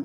Ah.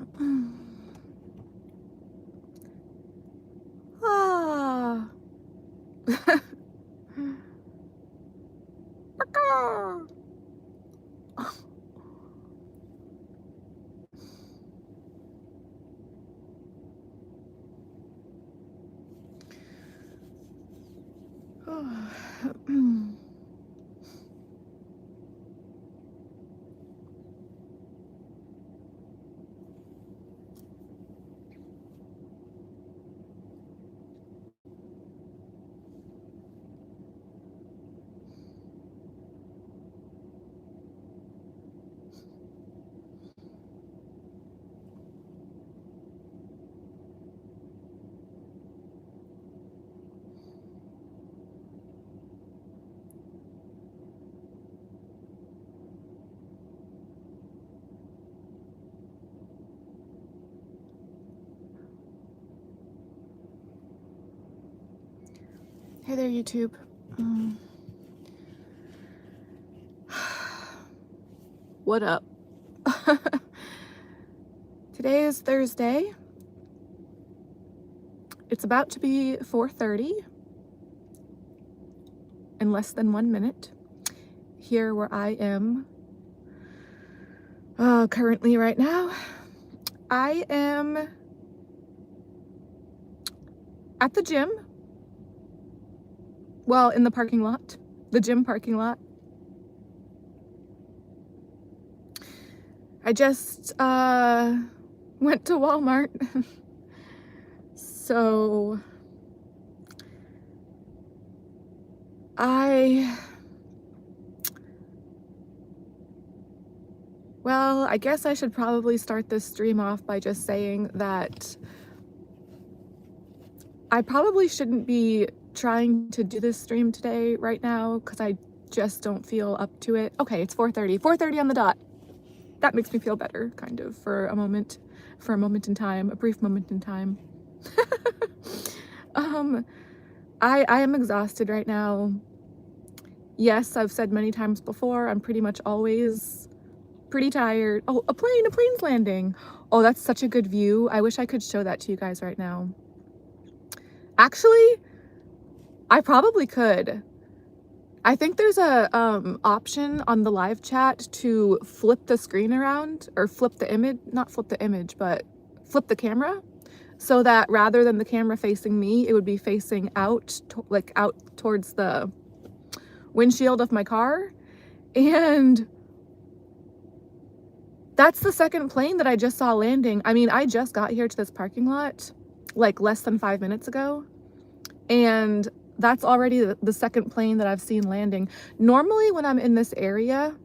Hey there, YouTube. What up? Today is Thursday. It's about to be 4:30 in less than 1 minute here where I am currently right now. I am at the gym. Well, in the parking lot, the gym parking lot. I just went to Walmart. So I guess I should probably start this stream off by just saying that I probably shouldn't be trying to do this stream today right now because I just don't feel up to it. Okay, it's 4:30. 4:30 on the dot. That makes me feel better, kind of, for a moment in time, a brief moment in time. I am exhausted right now. Yes, I've said many times before, I'm pretty much always pretty tired. Oh, a plane's landing. Oh, that's such a good view. I wish I could show that to you guys right now. Actually, I probably could. I think there's a option on the live chat to flip the screen around, or flip the image, not flip the image, but flip the camera, so that rather than the camera facing me, it would be facing out, like out towards the windshield of my car. And that's the second plane that I just saw landing. I mean, I just got here to this parking lot like less than 5 minutes ago, and that's already the second plane that I've seen landing. Normally when I'm in this area,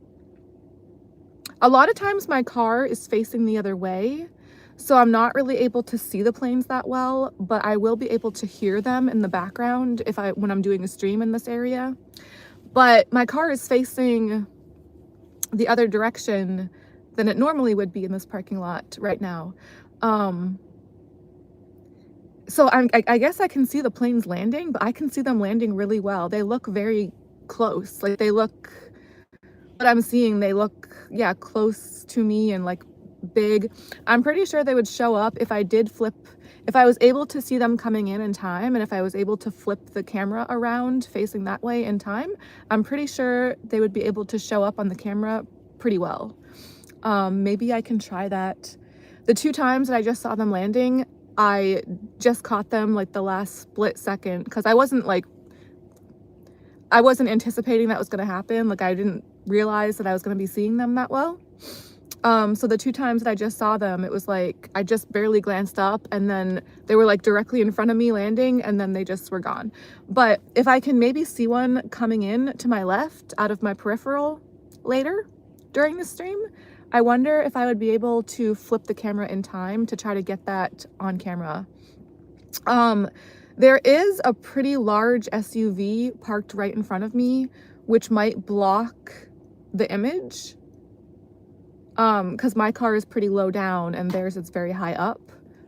a lot of times my car is facing the other way, so I'm not really able to see the planes that well, but I will be able to hear them in the background when I'm doing a stream in this area. But my car is facing the other direction than it normally would be in this parking lot right now. So I guess I can see the planes landing, but I can see them landing really well. They look very close. Like what I'm seeing, they look, yeah, close to me and like big. I'm pretty sure they would show up if I was able to see them coming in time, and if I was able to flip the camera around facing that way in time, I'm pretty sure they would be able to show up on the camera pretty well. Maybe I can try that. The 2 times that I just saw them landing, I just caught them like the last split second, because I wasn't anticipating that was going to happen. Like, I didn't realize that I was going to be seeing them that well. So the 2 times that I just saw them, it was like I just barely glanced up, and then they were like directly in front of me landing, and then they just were gone. But if I can maybe see one coming in to my left out of my peripheral later during the stream, I wonder if I would be able to flip the camera in time to try to get that on camera. There is a pretty large SUV parked right in front of me, which might block the image. Because my car is pretty low down and theirs is very high up.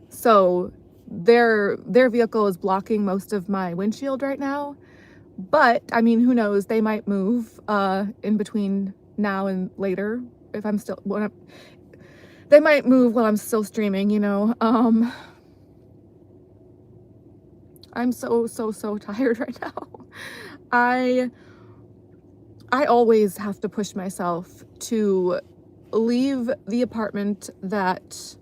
So their vehicle is blocking most of my windshield right now. But I mean, who knows? They might move in between now and later if I'm still They might move while I'm still streaming, you know. I'm so tired right now. I I always have to push myself to leave the apartment that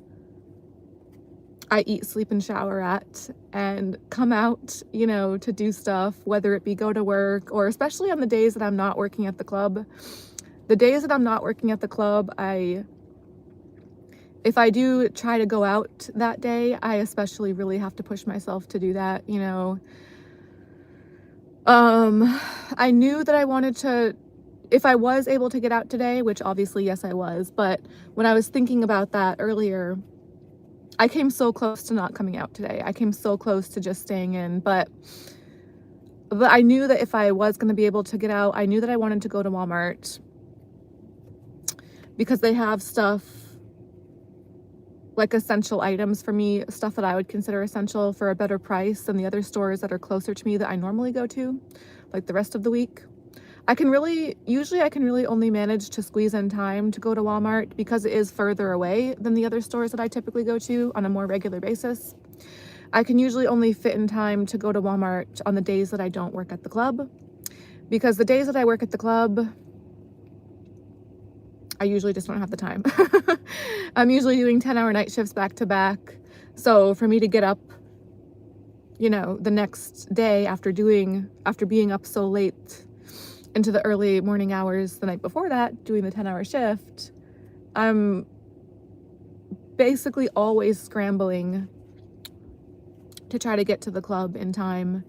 I eat, sleep, and shower at and come out, you know, to do stuff, whether it be go to work or especially on the days that I'm not working at the club. The days that I'm not working at the club, if I do try to go out that day, I especially really have to push myself to do that, you know. I knew that I wanted to, if I was able to get out today, which obviously, yes, I was, but when I was thinking about that earlier, I came so close to not coming out today. I came so close to just staying in, but I knew that if I was going to be able to get out, I knew that I wanted to go to Walmart because they have stuff like essential items for me, stuff that I would consider essential for a better price than the other stores that are closer to me that I normally go to, like the rest of the week. Usually I can really only manage to squeeze in time to go to Walmart because it is further away than the other stores that I typically go to on a more regular basis. I can usually only fit in time to go to Walmart on the days that I don't work at the club, because the days that I work at the club, I usually just don't have the time. I'm usually doing 10-hour night shifts back to back. So for me to get up, you know, the next day after being up so late into the early morning hours the night before that, doing the 10-hour shift, I'm basically always scrambling to try to get to the club in time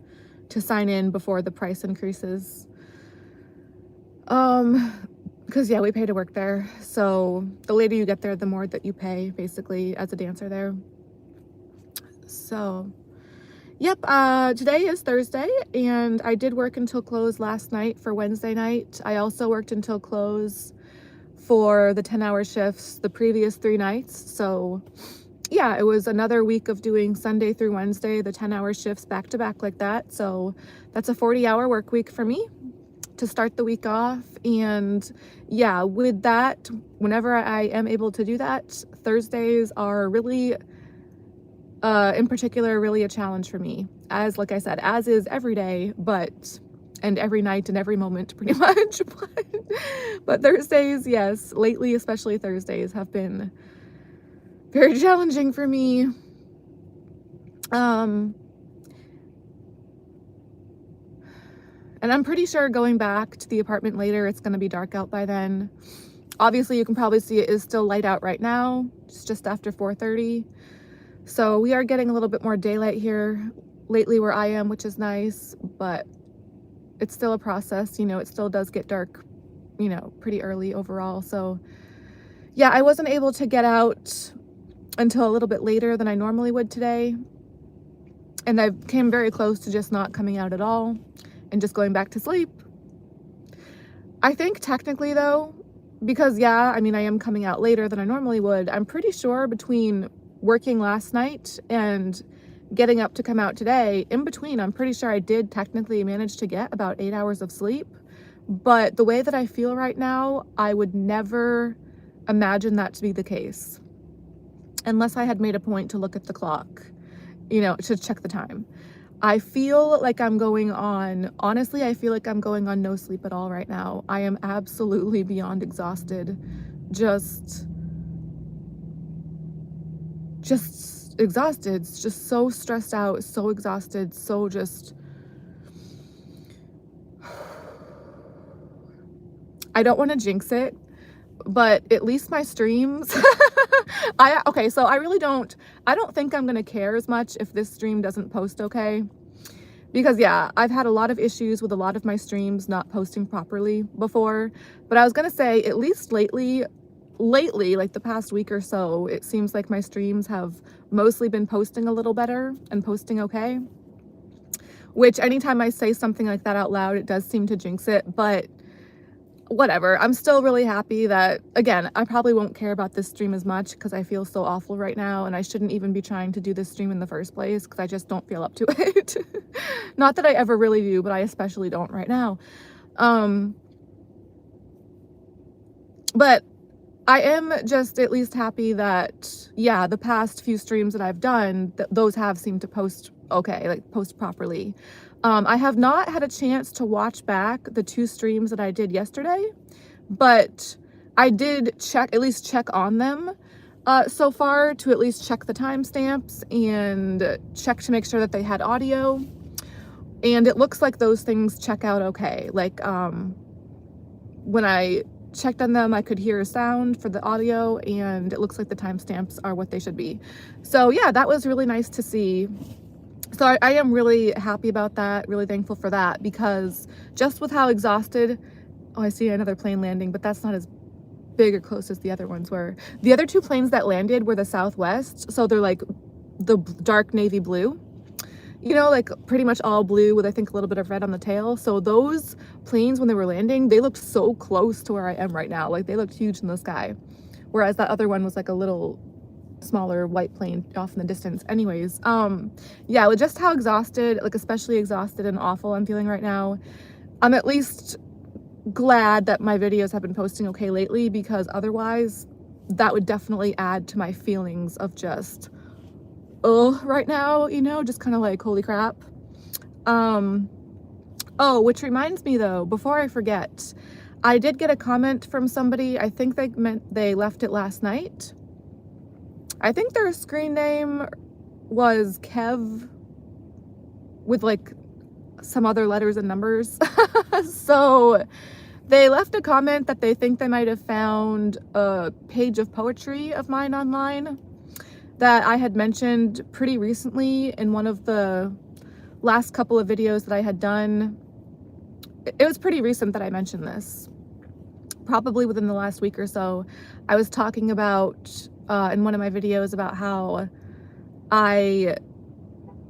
to sign in before the price increases. Because yeah, we pay to work there. So the later you get there, the more that you pay, basically, as a dancer there. So, yep, today is Thursday, and I did work until close last night for Wednesday night. I also worked until close for the 10-hour shifts the previous 3 nights. So yeah, it was another week of doing Sunday through Wednesday, the 10-hour shifts back to back like that. So that's a 40-hour work week for me to start the week off. And yeah, with that, whenever I am able to do that, Thursdays are really, in particular, really a challenge for me. As, like I said, as is every day, and every night and every moment pretty much. But Thursdays, yes, lately, especially Thursdays, have been very challenging for me. And I'm pretty sure going back to the apartment later, it's going to be dark out by then. Obviously, you can probably see it is still light out right now. It's just after 4:30. So we are getting a little bit more daylight here lately where I am, which is nice, but it's still a process. You know, it still does get dark, you know, pretty early overall. So yeah, I wasn't able to get out until a little bit later than I normally would today. And I came very close to just not coming out at all and just going back to sleep. I think technically though, because yeah, I mean, I am coming out later than I normally would, I'm pretty sure between working last night and getting up to come out today, in between, I'm pretty sure I did technically manage to get about 8 hours of sleep. But the way that I feel right now, I would never imagine that to be the case unless I had made a point to look at the clock, you know, to check the time. I feel like I'm going on, honestly, I feel like I'm going on no sleep at all right now. I am absolutely beyond exhausted. Just exhausted, just so stressed out, so exhausted, so just, I don't want to jinx it, but at least my streams, okay, so I don't think I'm gonna care as much if this stream doesn't post okay, because yeah, I've had a lot of issues with a lot of my streams not posting properly before, but I was gonna say, at least lately, like the past week or so, it seems like my streams have mostly been posting a little better and posting okay, which anytime I say something like that out loud, it does seem to jinx it, but whatever. I'm still really happy that, again, I probably won't care about this stream as much because I feel so awful right now, and I shouldn't even be trying to do this stream in the first place because I just don't feel up to it. Not that I ever really do, but I especially don't right now. But I am just at least happy that, yeah, the past few streams that I've done, those have seemed to post okay, like post properly. I have not had a chance to watch back the 2 streams that I did yesterday, but I did check, at least check on them so far, to at least check the timestamps and check to make sure that they had audio. And it looks like those things check out okay. Like, when I checked on them, I could hear a sound for the audio, and it looks like the timestamps are what they should be. So yeah, that was really nice to see. So I am really happy about that, really thankful for that, because just with how exhausted, oh, I see another plane landing, but that's not as big or close as the other ones were. The other 2 planes that landed were the Southwest, so they're like the dark navy blue. You know, like pretty much all blue with I think a little bit of red on the tail. So those planes, when they were landing, they looked so close to where I am right now. Like they looked huge in the sky. Whereas that other one was like a little smaller white plane off in the distance. Anyways, yeah, with just how exhausted, like especially exhausted and awful I'm feeling right now, I'm at least glad that my videos have been posting okay lately, because otherwise that would definitely add to my feelings of just right now, you know, just kind of like holy crap. Oh, which reminds me though, before I forget, I did get a comment from somebody. I think they meant they left it last night. I think their screen name was Kev with like some other letters and numbers. So they left a comment that they think they might have found a page of poetry of mine online that I had mentioned pretty recently in one of the last couple of videos that I had done. It was pretty recent that I mentioned this, probably within the last week or so. I was talking about in one of my videos about how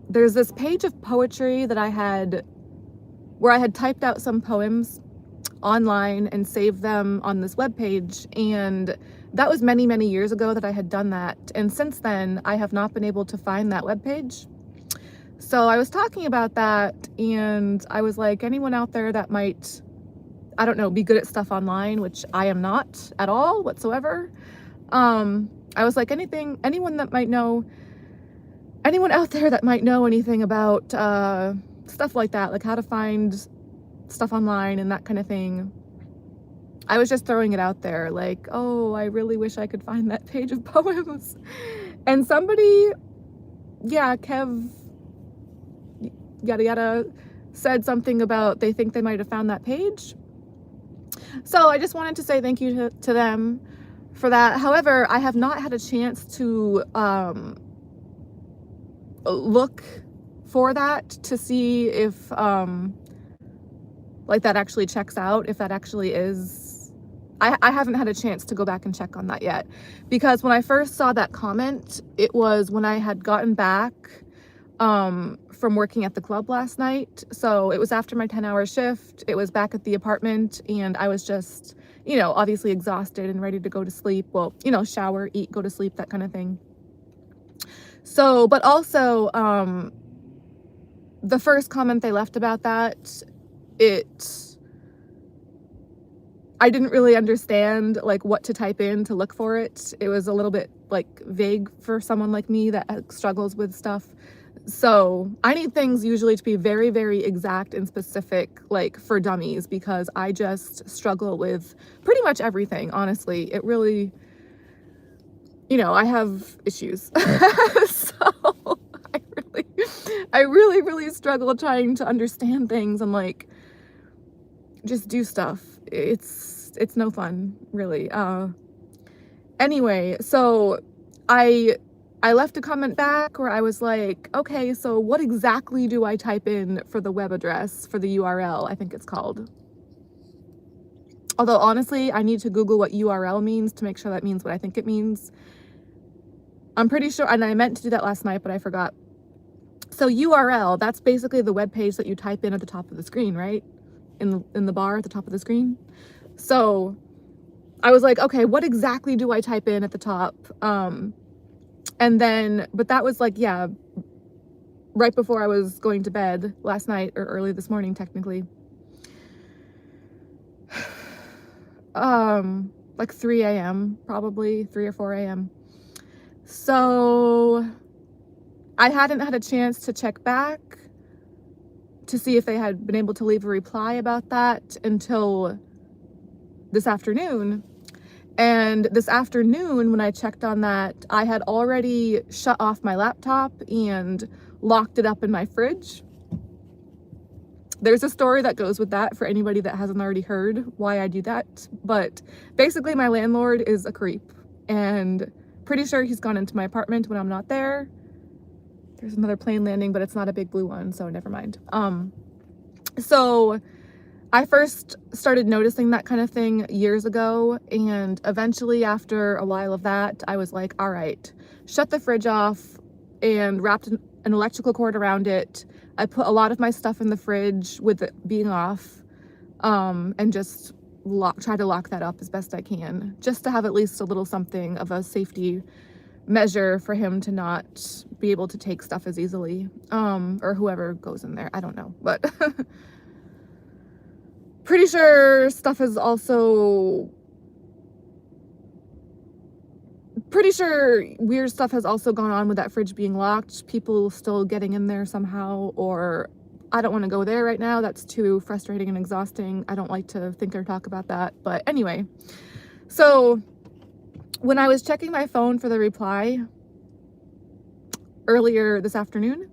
there's this page of poetry that I had, where I had typed out some poems online and saved them on this webpage, and that was many, many years ago that I had done that, and since then I have not been able to find that webpage. So I was talking about that, and I was like, anyone out there that might, I don't know, be good at stuff online, which I am not at all whatsoever. I was like, anyone that might know, anyone out there that might know anything about stuff like that, like how to find stuff online and that kind of thing. I was just throwing it out there, like, oh, I really wish I could find that page of poems. And somebody, yeah, Kev, yada yada, said something about they think they might have found that page. So I just wanted to say thank you to them for that. However, I have not had a chance to look for that to see if like that actually checks out, if that actually is. I haven't had a chance to go back and check on that yet, because when I first saw that comment, it was when I had gotten back from working at the club last night. So it was after my 10-hour shift. It was back at the apartment, and I was just, you know, obviously exhausted and ready to go to sleep. Well, you know, shower, eat, go to sleep, that kind of thing. So, but also, the first comment they left about that, I didn't really understand like what to type in to look for it. It was a little bit like vague for someone like me that struggles with stuff. So I need things usually to be very, very exact and specific, like for dummies, because I just struggle with pretty much everything, honestly. It really, you know, I have issues. So I really struggle trying to understand things and like just do stuff. It's no fun, really. Anyway, so I left a comment back where I was like, okay, so what exactly do I type in for the web address, for the URL, I think it's called. Although honestly, I need to Google what URL means to make sure that means what I think it means. I'm pretty sure, and I meant to do that last night, but I forgot. So URL, that's basically the web page that you type in at the top of the screen, right? In the bar at the top of the screen. So I was like, okay, what exactly do I type in at the top? And then, but that was like, yeah, right before I was going to bed last night, or early this morning, technically. like 3 a.m., probably 3 or 4 a.m. So I hadn't had a chance to check back to see if they had been able to leave a reply about that until this afternoon. And this afternoon, when I checked on that, I had already shut off my laptop and locked it up in my fridge. There's a story that goes with that for anybody that hasn't already heard why I do that. But basically, my landlord is a creep, and pretty sure he's gone into my apartment when I'm not there. There's another plane landing, but it's not a big blue one, so never mind. So I first started noticing that kind of thing years ago, and eventually after a while of that, I was like, all right, shut the fridge off and wrapped an electrical cord around it. I put a lot of my stuff in the fridge with it being off, and just try to lock that up as best I can, just to have at least a little something of a safety measure for him to not be able to take stuff as easily, or whoever goes in there. I don't know, but pretty sure stuff is also, pretty sure weird stuff has also gone on with that fridge being locked. People still getting in there somehow, or I don't want to go there right now. That's too frustrating and exhausting. I don't like to think or talk about that. But anyway, so when I was checking my phone for the reply earlier this afternoon,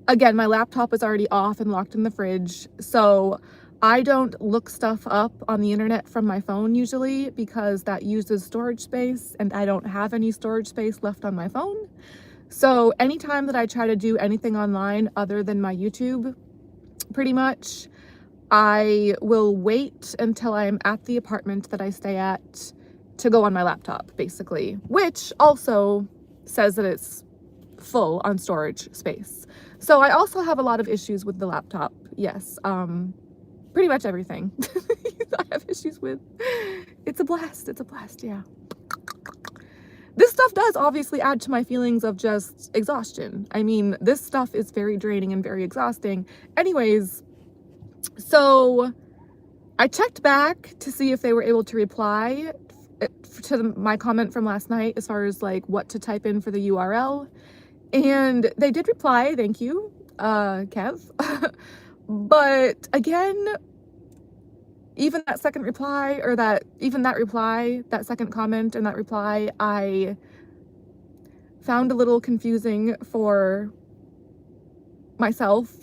again, my laptop was already off and locked in the fridge. So I don't look stuff up on the internet from my phone usually, because that uses storage space and I don't have any storage space left on my phone. So anytime that I try to do anything online other than my YouTube, pretty much, I will wait until I'm at the apartment that I stay at to go on my laptop, basically, which also says that it's full on storage space. So I also have a lot of issues with the laptop. Yes, pretty much everything I have issues with. It's a blast, yeah. This stuff does obviously add to my feelings of just exhaustion. I mean, this stuff is very draining and very exhausting. Anyways, so I checked back to see if they were able to reply to my comment from last night as far as like what to type in for the URL. And they did reply, thank you, Kev. But again, even that second reply, or that second comment and that reply, I found a little confusing for myself.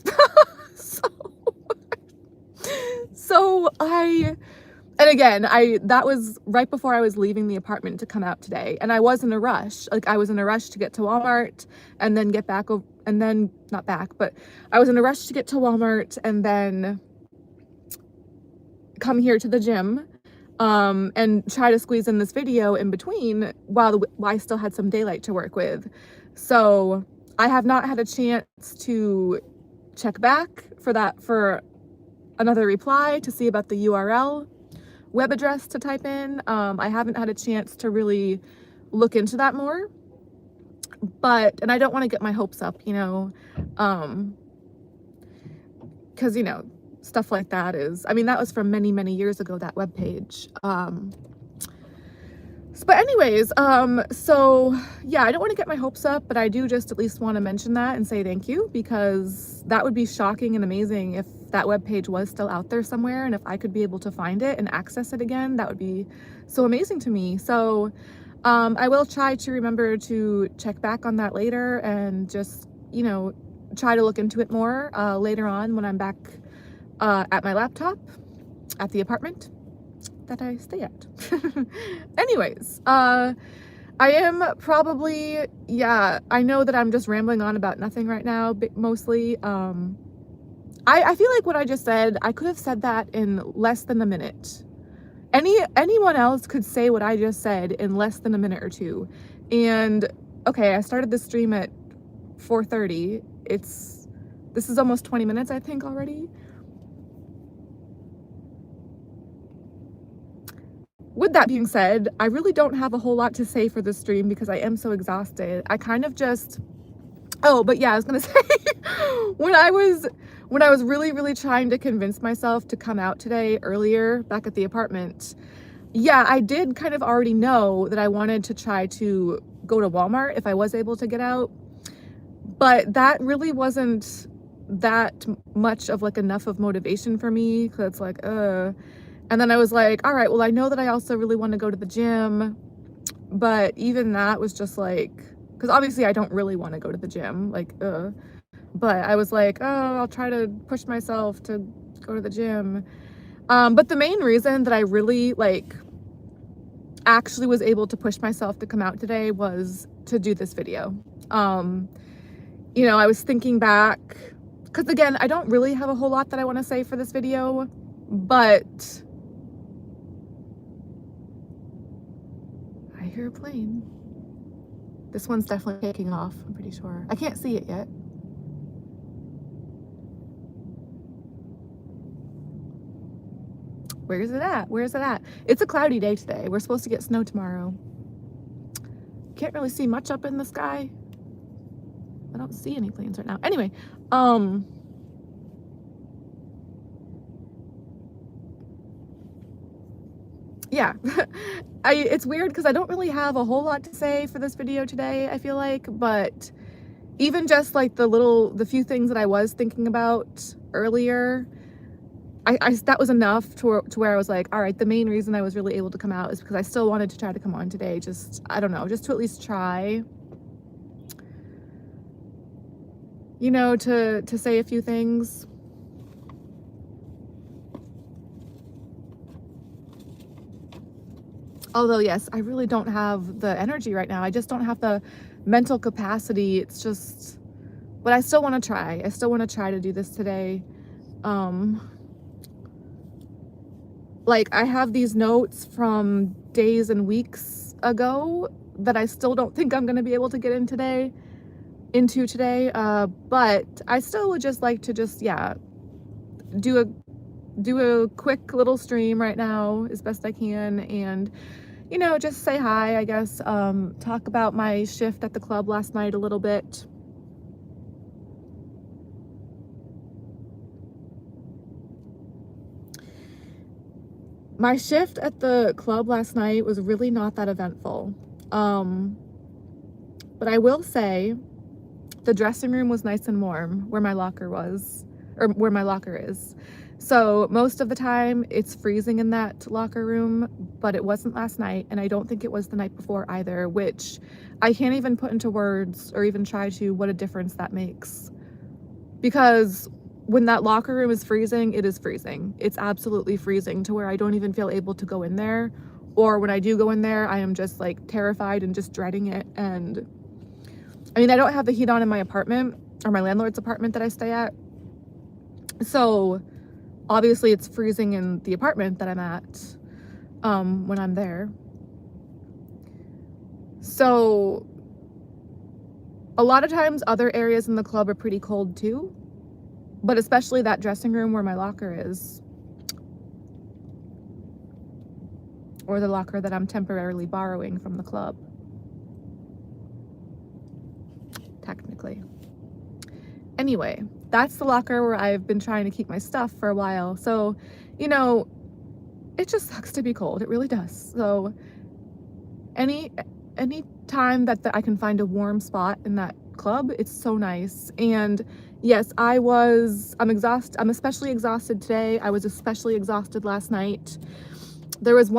And again, that was right before I was leaving the apartment to come out today. And I was in a rush. Like, I was in a rush to get to Walmart and then get back, and then, not back, but I was in a rush to get to Walmart and then come here to the gym, and try to squeeze in this video in between while I still had some daylight to work with. So I have not had a chance to check back for another reply to see about the URL web address to type in. I haven't had a chance to really look into that more, and I don't want to get my hopes up, you know, because, you know, stuff like that is, I mean, that was from many, many years ago, that webpage. But anyways, so yeah, I don't want to get my hopes up, but I do just at least want to mention that and say thank you, because that would be shocking and amazing if that webpage was still out there somewhere, and if I could be able to find it and access it again, that would be so amazing to me. So I will try to remember to check back on that later and just, you know, try to look into it more later on when I'm back at my laptop at the apartment that I stay at. Anyways, I am probably, yeah, I know that I'm just rambling on about nothing right now, but mostly. I feel like what I just said, I could have said that in less than a minute. Anyone else could say what I just said in less than a minute or two. And okay, I started this stream at 4:30. This is almost 20 minutes, I think, already. With that being said, I really don't have a whole lot to say for this stream because I am so exhausted. I kind of just, oh, but yeah, I was gonna say, when I was really, really trying to convince myself to come out today earlier back at the apartment, yeah, I did kind of already know that I wanted to try to go to Walmart if I was able to get out, but that really wasn't that much of like enough of motivation for me, because it's like, and then I was like, all right, well, I know that I also really want to go to the gym, but even that was just like, because obviously I don't really want to go to the gym, like, but I was like, oh, I'll try to push myself to go to the gym. But the main reason that I really like actually was able to push myself to come out today was to do this video. I was thinking back, because again, I don't really have a whole lot that I want to say for this video, but I hear a plane. This one's definitely taking off, I'm pretty sure. I can't see it yet. Where is it at? Where is it at? It's a cloudy day today. We're supposed to get snow tomorrow. Can't really see much up in the sky. I don't see any planes right now. Anyway, yeah. It's weird because I don't really have a whole lot to say for this video today, I feel like, but even just like the few things that I was thinking about earlier, that was enough to where I was like, all right, the main reason I was really able to come out is because I still wanted to try to come on today. Just, I don't know, just to at least try, to say a few things. Although, yes, I really don't have the energy right now. I just don't have the mental capacity. It's just, but I still want to try. I still want to try to do this today. Like, I have these notes from days and weeks ago that I still don't think I'm going to be able to get into today. But I still would just like to do a quick little stream right now as best I can, and just say hi, I guess, talk about my shift at the club last night a little bit. My shift at the club last night was really not that eventful. But I will say the dressing room was nice and warm where my locker was, or where my locker is. So most of the time it's freezing in that locker room, but it wasn't last night, and I don't think it was the night before either, which I can't even put into words or even try to what a difference that makes. Because when that locker room is freezing, it is freezing. It's absolutely freezing to where I don't even feel able to go in there. Or when I do go in there, I am just like terrified and just dreading it. And I mean, I don't have the heat on in my apartment, or my landlord's apartment that I stay at. So obviously it's freezing in the apartment that I'm at when I'm there. So a lot of times other areas in the club are pretty cold too, but especially that dressing room where my locker is, or the locker that I'm temporarily borrowing from the club, technically. Anyway, that's the locker where I've been trying to keep my stuff for a while. So, it just sucks to be cold. It really does. So any time that I can find a warm spot in that club, it's so nice. And yes, I'm exhausted. I'm especially exhausted today. I was especially exhausted last night. There was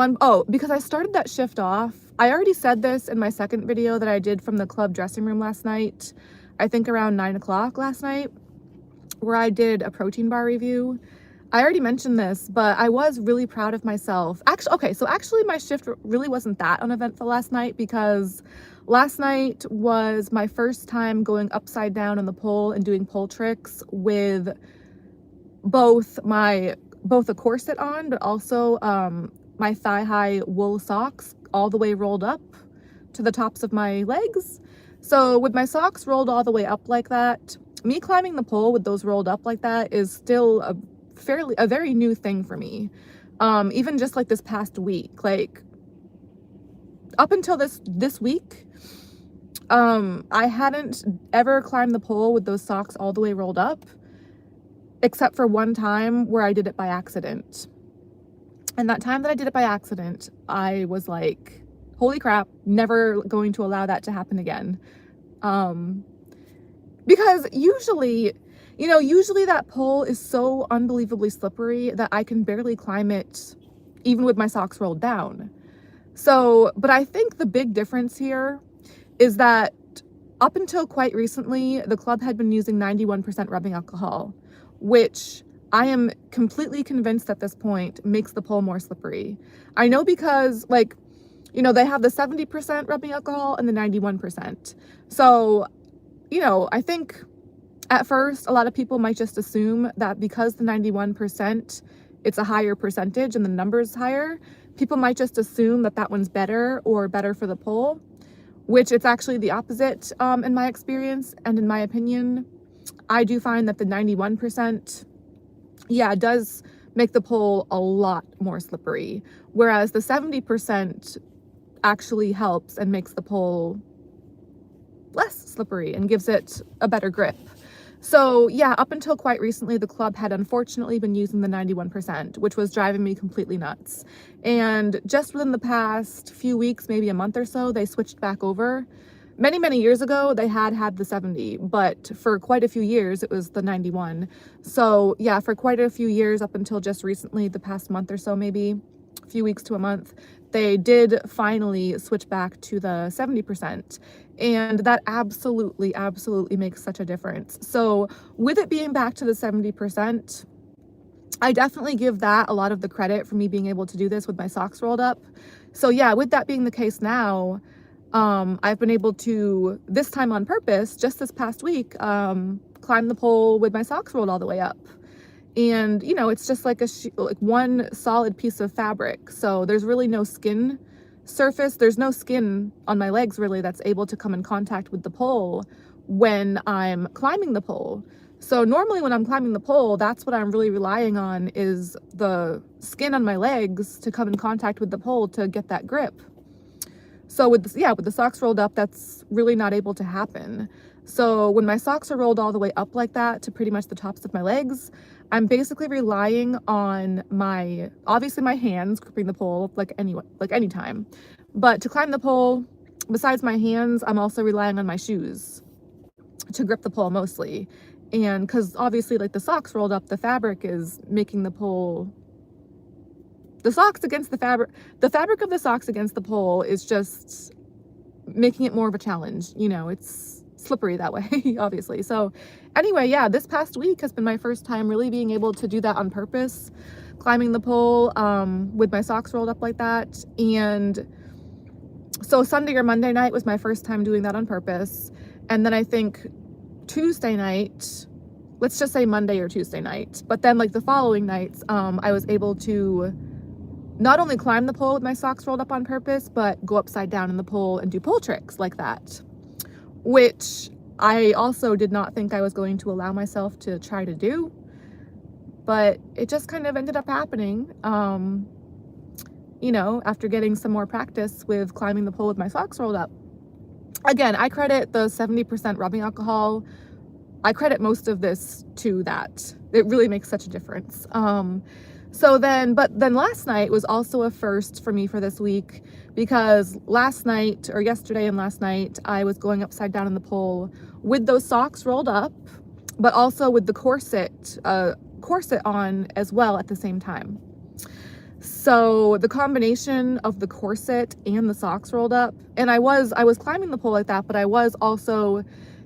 because I started that shift off. I already said this in my second video that I did from the club dressing room last night, I think around 9 o'clock last night, where I did a protein bar review. I already mentioned this, but I was really proud of myself. Actually, my shift really wasn't that uneventful last night, because last night was my first time going upside down on the pole and doing pole tricks with both a corset on, but also my thigh-high wool socks all the way rolled up to the tops of my legs. So with my socks rolled all the way up like that, me climbing the pole with those rolled up like that is still a very new thing for me. Even just like this past week, like up until this week, I hadn't ever climbed the pole with those socks all the way rolled up, except for one time where I did it by accident. And that time that I did it by accident, I was like, holy crap, never going to allow that to happen again. Because usually that pole is so unbelievably slippery that I can barely climb it even with my socks rolled down. So, but I think the big difference here is that up until quite recently, the club had been using 91% rubbing alcohol, which I am completely convinced at this point makes the pole more slippery. I know because they have the 70% rubbing alcohol and the 91%. So, I think at first a lot of people might just assume that because the 91%, it's a higher percentage and the number's higher, people might just assume that that one's better or better for the pole, which it's actually the opposite in my experience and in my opinion. I do find that the 91%, does make the pole a lot more slippery, whereas the 70% actually helps and makes the pole less slippery and gives it a better grip. So yeah, up until quite recently, the club had unfortunately been using the 91%, which was driving me completely nuts. And just within the past few weeks, maybe a month or so, they switched back over. Many, many years ago, they had the 70, but for quite a few years, it was the 91. So yeah, for quite a few years, up until just recently, the past month or so, maybe a few weeks to a month, they did finally switch back to the 70%. And that absolutely, absolutely makes such a difference. So with it being back to the 70%, I definitely give that a lot of the credit for me being able to do this with my socks rolled up. So yeah, with that being the case now, I've been able to, this time on purpose, just this past week, climb the pole with my socks rolled all the way up. And, it's just like one solid piece of fabric. So there's really no skin surface. There's no skin on my legs really that's able to come in contact with the pole when I'm climbing the pole. So normally when I'm climbing the pole, that's what I'm really relying on, is the skin on my legs to come in contact with the pole to get that grip. So with the socks rolled up, that's really not able to happen. So when my socks are rolled all the way up like that to pretty much the tops of my legs, I'm basically relying on obviously my hands gripping the pole like anytime. But to climb the pole, besides my hands, I'm also relying on my shoes to grip the pole mostly. And because obviously the socks rolled up, the fabric is making the pole, the fabric of the socks against the pole is just making it more of a challenge. It's slippery that way, obviously. So anyway, yeah, this past week has been my first time really being able to do that on purpose, climbing the pole with my socks rolled up like that. And so Sunday or Monday night was my first time doing that on purpose. And then I think Tuesday night, let's just say Monday or Tuesday night, but then the following nights, I was able to not only climb the pole with my socks rolled up on purpose, but go upside down in the pole and do pole tricks like that, which I also did not think I was going to allow myself to try to do, but it just kind of ended up happening, after getting some more practice with climbing the pole with my socks rolled up. Again, I credit the 70% rubbing alcohol. I credit most of this to that. It really makes such a difference. But then last night was also a first for me for this week, because yesterday and last night, I was going upside down in the pole with those socks rolled up, but also with the corset on as well at the same time. So the combination of the corset and the socks rolled up, and I was climbing the pole like that, but I was also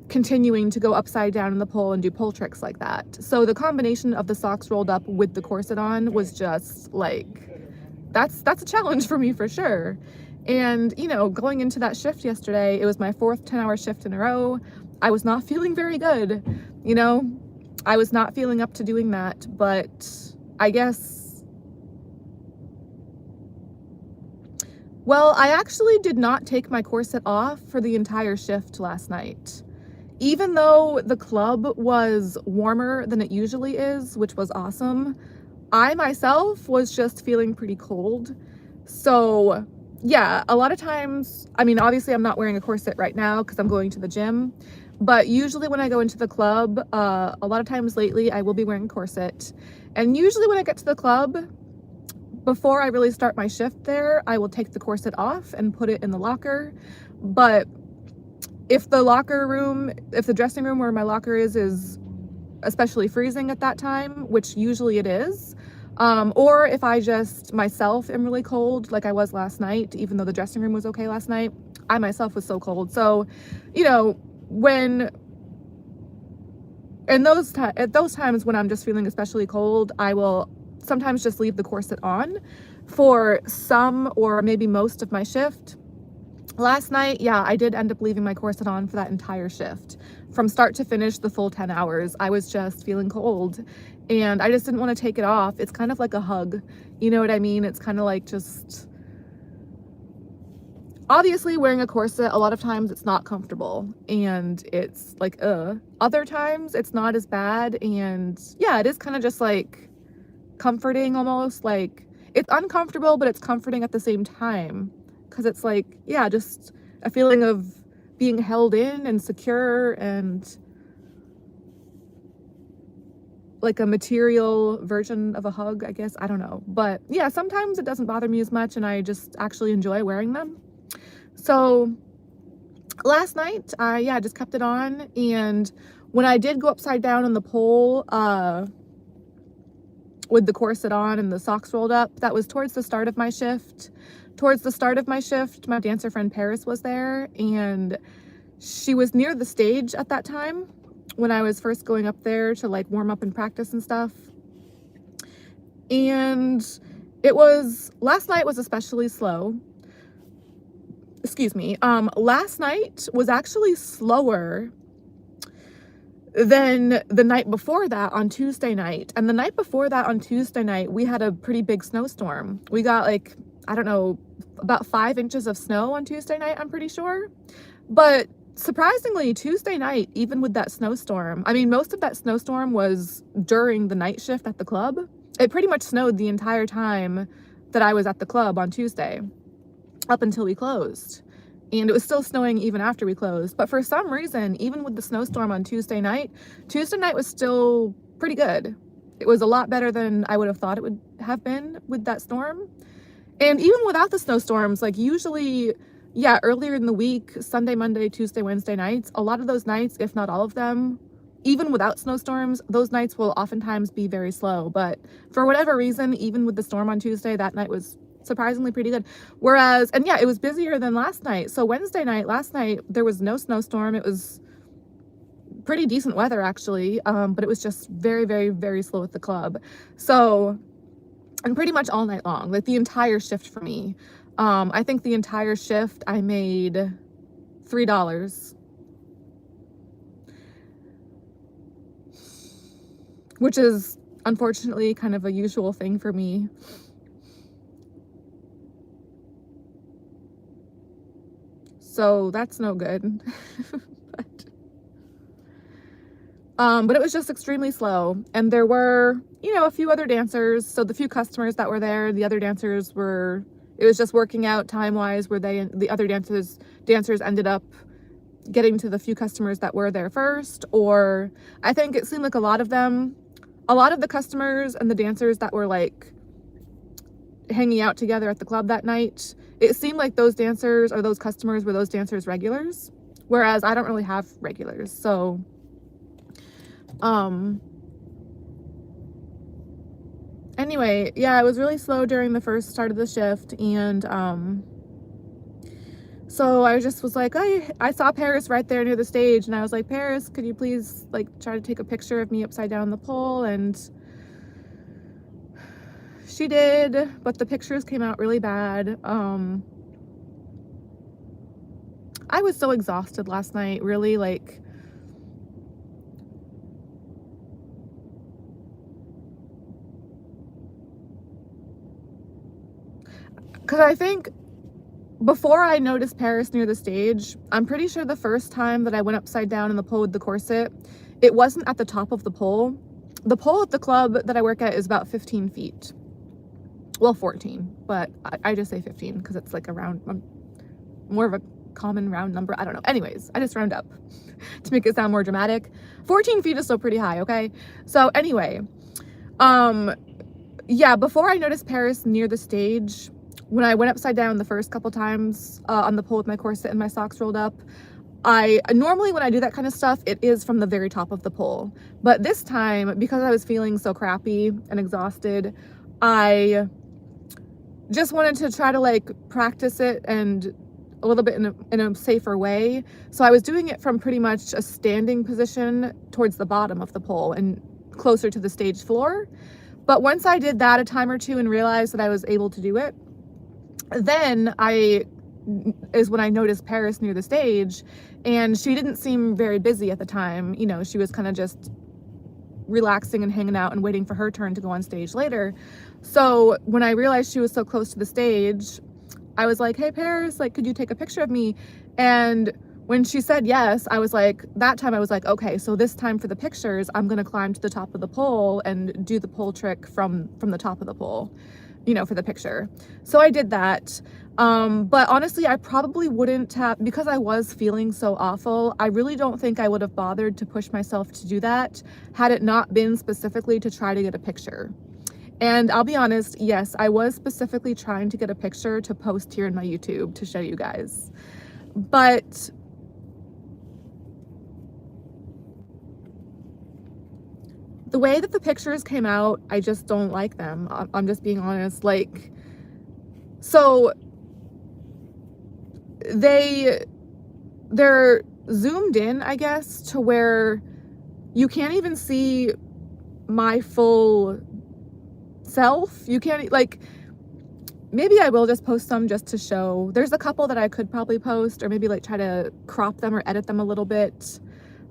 continuing to go upside down in the pole and do pole tricks like that. So the combination of the socks rolled up with the corset on was just that's a challenge for me for sure. And going into that shift yesterday, it was my 4th 10-hour shift in a row. I was not feeling very good. I was not feeling up to doing that, but I guess, well, I actually did not take my corset off for the entire shift last night. Even though the club was warmer than it usually is, which was awesome, I myself was just feeling pretty cold. So yeah, a lot of times, obviously I'm not wearing a corset right now because I'm going to the gym, but usually when I go into the club, a lot of times lately I will be wearing a corset. And usually when I get to the club, before I really start my shift there, I will take the corset off and put it in the locker. But if the dressing room where my locker is especially freezing at that time, which usually it is, or if I just myself am really cold, like I was last night, even though the dressing room was okay last night, I myself was so cold. So, you know, at those times when I'm just feeling especially cold, I will sometimes just leave the corset on for some or maybe most of my shift. Last night, yeah, I did end up leaving my corset on for that entire shift. From start to finish, the full 10 hours, I was just feeling cold and I just didn't want to take it off. It's kind of like a hug. You know what I mean? It's kind of like just, obviously wearing a corset, a lot of times it's not comfortable and it's like, other times it's not as bad. And yeah, it is kind of just like comforting almost. Like it's uncomfortable, but it's comforting at the same time. Cause it's like, yeah, just a feeling of being held in and secure and like a material version of a hug, I guess. I don't know. But yeah, sometimes it doesn't bother me as much and I just actually enjoy wearing them. So last night, I just kept it on. And when I did go upside down on the pole, with the corset on and the socks rolled up, that was towards the start of my shift. Towards the start of my shift, my dancer friend Paris was there and she was near the stage at that time when I was first going up there to like warm up and practice and stuff. And last night was especially slow. Excuse me. Last night was actually slower than the night before that on Tuesday night. And the night before that on Tuesday night, we had a pretty big snowstorm. We got like, I don't know, about 5 inches of snow on Tuesday night, I'm pretty sure. But surprisingly, Tuesday night, even with that snowstorm, I mean, most of that snowstorm was during the night shift at the club. It pretty much snowed the entire time that I was at the club on Tuesday, up until we closed. And it was still snowing even after we closed. But for some reason, even with the snowstorm on Tuesday night was still pretty good. It was a lot better than I would have thought it would have been with that storm. And even without the snowstorms, like usually, yeah, earlier in the week, Sunday, Monday, Tuesday, Wednesday nights, a lot of those nights, if not all of them, even without snowstorms, those nights will oftentimes be very slow. But for whatever reason, even with the storm on Tuesday, that night was surprisingly pretty good. Whereas, and yeah, it was busier than last night. So Wednesday night, last night, there was no snowstorm. It was pretty decent weather actually, but it was just very, very, very slow at the club. So, and pretty much all night long, like the entire shift for me. I think the entire shift I made $3, which is unfortunately kind of a usual thing for me. So that's no good. But it was just extremely slow. And there were, you know, a few other dancers. So the few customers that were there, the other dancers were, it was just working out time-wise where the other dancers ended up getting to the few customers that were there first. Or I think it seemed like a lot of the customers and the dancers that were like hanging out together at the club that night, it seemed like those dancers or those customers were those dancers regulars, whereas I don't really have regulars. So anyway, yeah, it was really slow during the first start of the shift. And so I just was like, I saw Paris right there near the stage and I was like, Paris, could you please like try to take a picture of me upside down on the pole? And she did, but the pictures came out really bad. I was so exhausted last night, really, like, because I think before I noticed Paris near the stage, I'm pretty sure the first time that I went upside down in the pole with the corset, it wasn't at the top of the pole. The pole at the club that I work at is about 15 feet. Well, 14, but I just say 15 because it's like a round, more of a common round number. I don't know. Anyways, I just round up to make it sound more dramatic. 14 feet is still pretty high, okay? So anyway, Yeah, before I noticed Paris near the stage, when I went upside down the first couple times on the pole with my corset and my socks rolled up, I normally when I do that kind of stuff, it is from the very top of the pole. But this time, because I was feeling so crappy and exhausted, I just wanted to try to like practice it and a little bit in a safer way. So I was doing it from pretty much a standing position towards the bottom of the pole and closer to the stage floor. But once I did that a time or two and realized that I was able to do it, then is when I noticed Paris near the stage, and she didn't seem very busy at the time. You know, she was kind of just relaxing and hanging out and waiting for her turn to go on stage later. So when I realized she was so close to the stage, I was like, hey Paris, like, could you take a picture of me? And when she said yes, I was like, that time I was like, okay, so this time for the pictures, I'm gonna climb to the top of the pole and do the pole trick from the top of the pole, you know, for the picture. So I did that. But honestly, I probably wouldn't have, because I was feeling so awful, I really don't think I would have bothered to push myself to do that had it not been specifically to try to get a picture. And I'll be honest, yes, I was specifically trying to get a picture to post here in my YouTube to show you guys. But the way that the pictures came out, I just don't like them. I'm just being honest. Like, so they're zoomed in, I guess, to where you can't even see my full self. You can't, like, maybe I will just post some just to show. There's a couple that I could probably post, or maybe like try to crop them or edit them a little bit.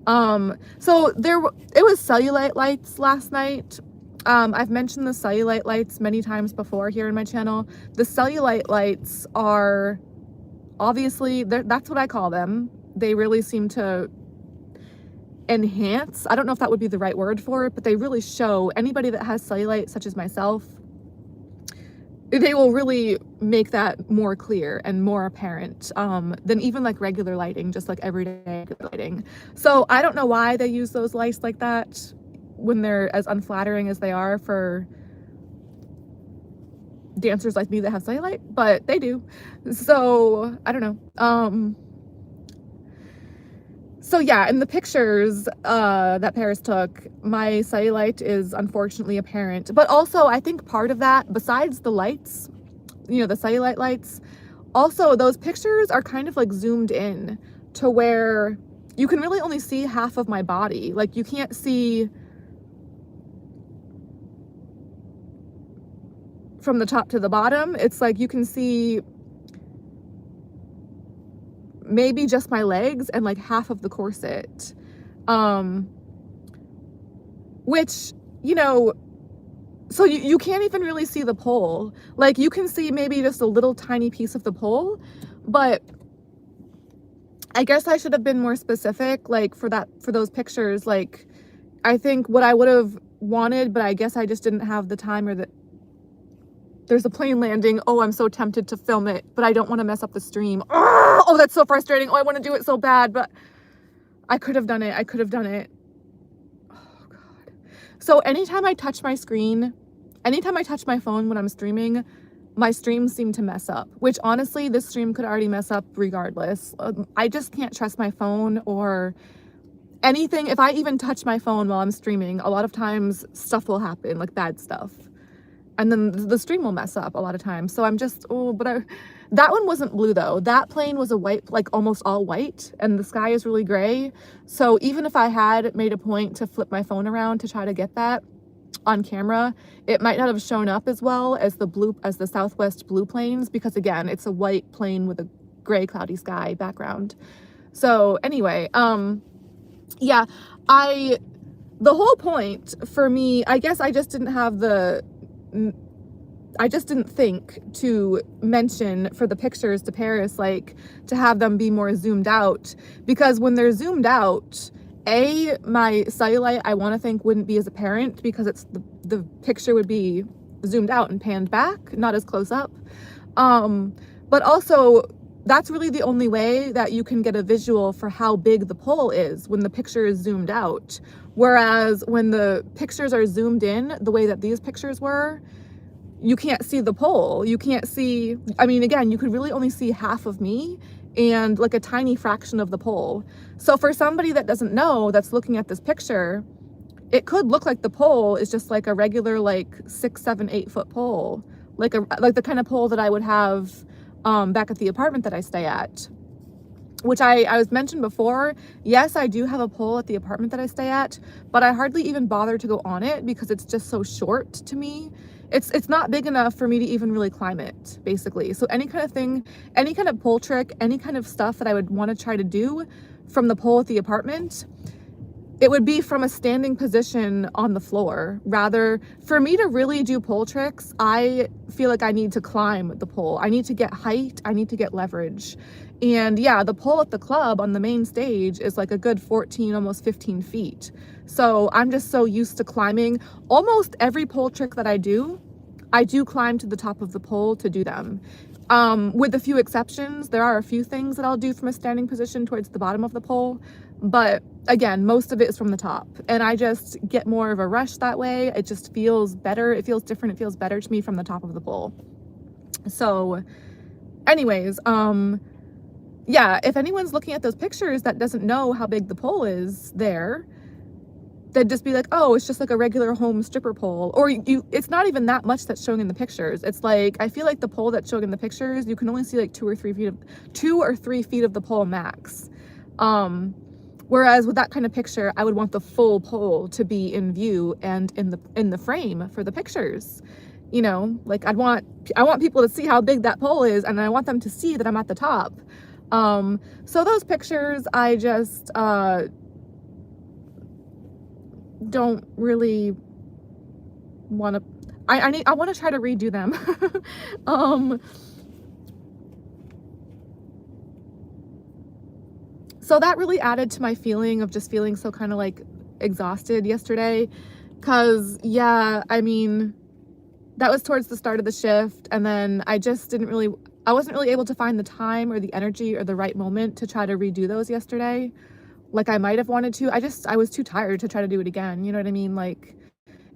So it was cellulite lights last night. I've mentioned the cellulite lights many times before here in my channel. The cellulite lights are obviously, that's what I call them. They really seem to enhance, I don't know if that would be the right word for it, but they really show anybody that has cellulite, such as myself, they will really make that more clear and more apparent than even like regular lighting, just like everyday lighting. So I don't know why they use those lights like that when they're as unflattering as they are for dancers like me that have cellulite, but they do. So I don't know. So yeah, in the pictures that Paris took, my cellulite is unfortunately apparent. But also, I think part of that, besides the lights, you know, the cellulite lights, also those pictures are kind of like zoomed in to where you can really only see half of my body. Like, you can't see from the top to the bottom. It's like you can see maybe just my legs and like half of the corset, which, you know, so you can't even really see the pole. Like, you can see maybe just a little tiny piece of the pole, but I guess I should have been more specific, like for those pictures. Like, I think what I would have wanted, but I guess I just didn't have the time, or there's a plane landing. Oh, I'm so tempted to film it, but I don't want to mess up the stream. Oh, that's so frustrating. Oh, I want to do it so bad, but I could have done it. I could have done it. Oh, God. So anytime I touch my screen, anytime I touch my phone when I'm streaming, my streams seem to mess up, which honestly, this stream could already mess up regardless. I just can't trust my phone or anything. If I even touch my phone while I'm streaming, a lot of times stuff will happen, like bad stuff. And then the stream will mess up a lot of times. So I'm just, that one wasn't blue though. That plane was a white, like almost all white, and the sky is really gray. So even if I had made a point to flip my phone around to try to get that on camera, it might not have shown up as well as the Southwest blue planes, because again, it's a white plane with a gray cloudy sky background. So anyway, yeah, the whole point for me, I guess I just didn't think to mention for the pictures to Paris, like to have them be more zoomed out, because when they're zoomed out, my cellulite, I want to think, wouldn't be as apparent because it's the picture would be zoomed out and panned back, not as close up. But also, that's really the only way that you can get a visual for how big the pole is, when the picture is zoomed out. Whereas when the pictures are zoomed in, the way that these pictures were, you can't see the pole. You can't see, I mean, again, you could really only see half of me and like a tiny fraction of the pole. So for somebody that doesn't know, that's looking at this picture, it could look like the pole is just like a regular, like 6, 7, 8 foot pole, like the kind of pole that I would have back at the apartment that I stay at. Which I was mentioned before, yes, I do have a pole at the apartment that I stay at, but I hardly even bother to go on it because it's just so short to me. It's not big enough for me to even really climb it, basically. So any kind of thing, any kind of pole trick, any kind of stuff that I would want to try to do from the pole at the apartment, it would be from a standing position on the floor. Rather, for me to really do pole tricks, I feel like I need to climb the pole. I need to get height, I need to get leverage. And yeah, the pole at the club on the main stage is like a good 14, almost 15 feet. So I'm just so used to climbing. Almost every pole trick that I do climb to the top of the pole to do them. With a few exceptions, there are a few things that I'll do from a standing position towards the bottom of the pole. But again, most of it is from the top. And I just get more of a rush that way. It just feels better. It feels different. It feels better to me from the top of the pole. So anyways, yeah, if anyone's looking at those pictures that doesn't know how big the pole is there, they'd just be like, oh, it's just like a regular home stripper pole. Or it's not even that much that's showing in the pictures. It's like, I feel like the pole that's showing in the pictures, you can only see like 2 or 3 feet of the pole max. Whereas with that kind of picture, I would want the full pole to be in view and in the frame for the pictures. You know, like I want people to see how big that pole is, and I want them to see that I'm at the top. So those pictures, I just don't really want to, I want to try to redo them. So that really added to my feeling of just feeling so kind of like exhausted yesterday. Cause yeah, I mean, that was towards the start of the shift. And then I wasn't really able to find the time or the energy or the right moment to try to redo those yesterday. Like I might have wanted to. I was too tired to try to do it again. You know what I mean? Like,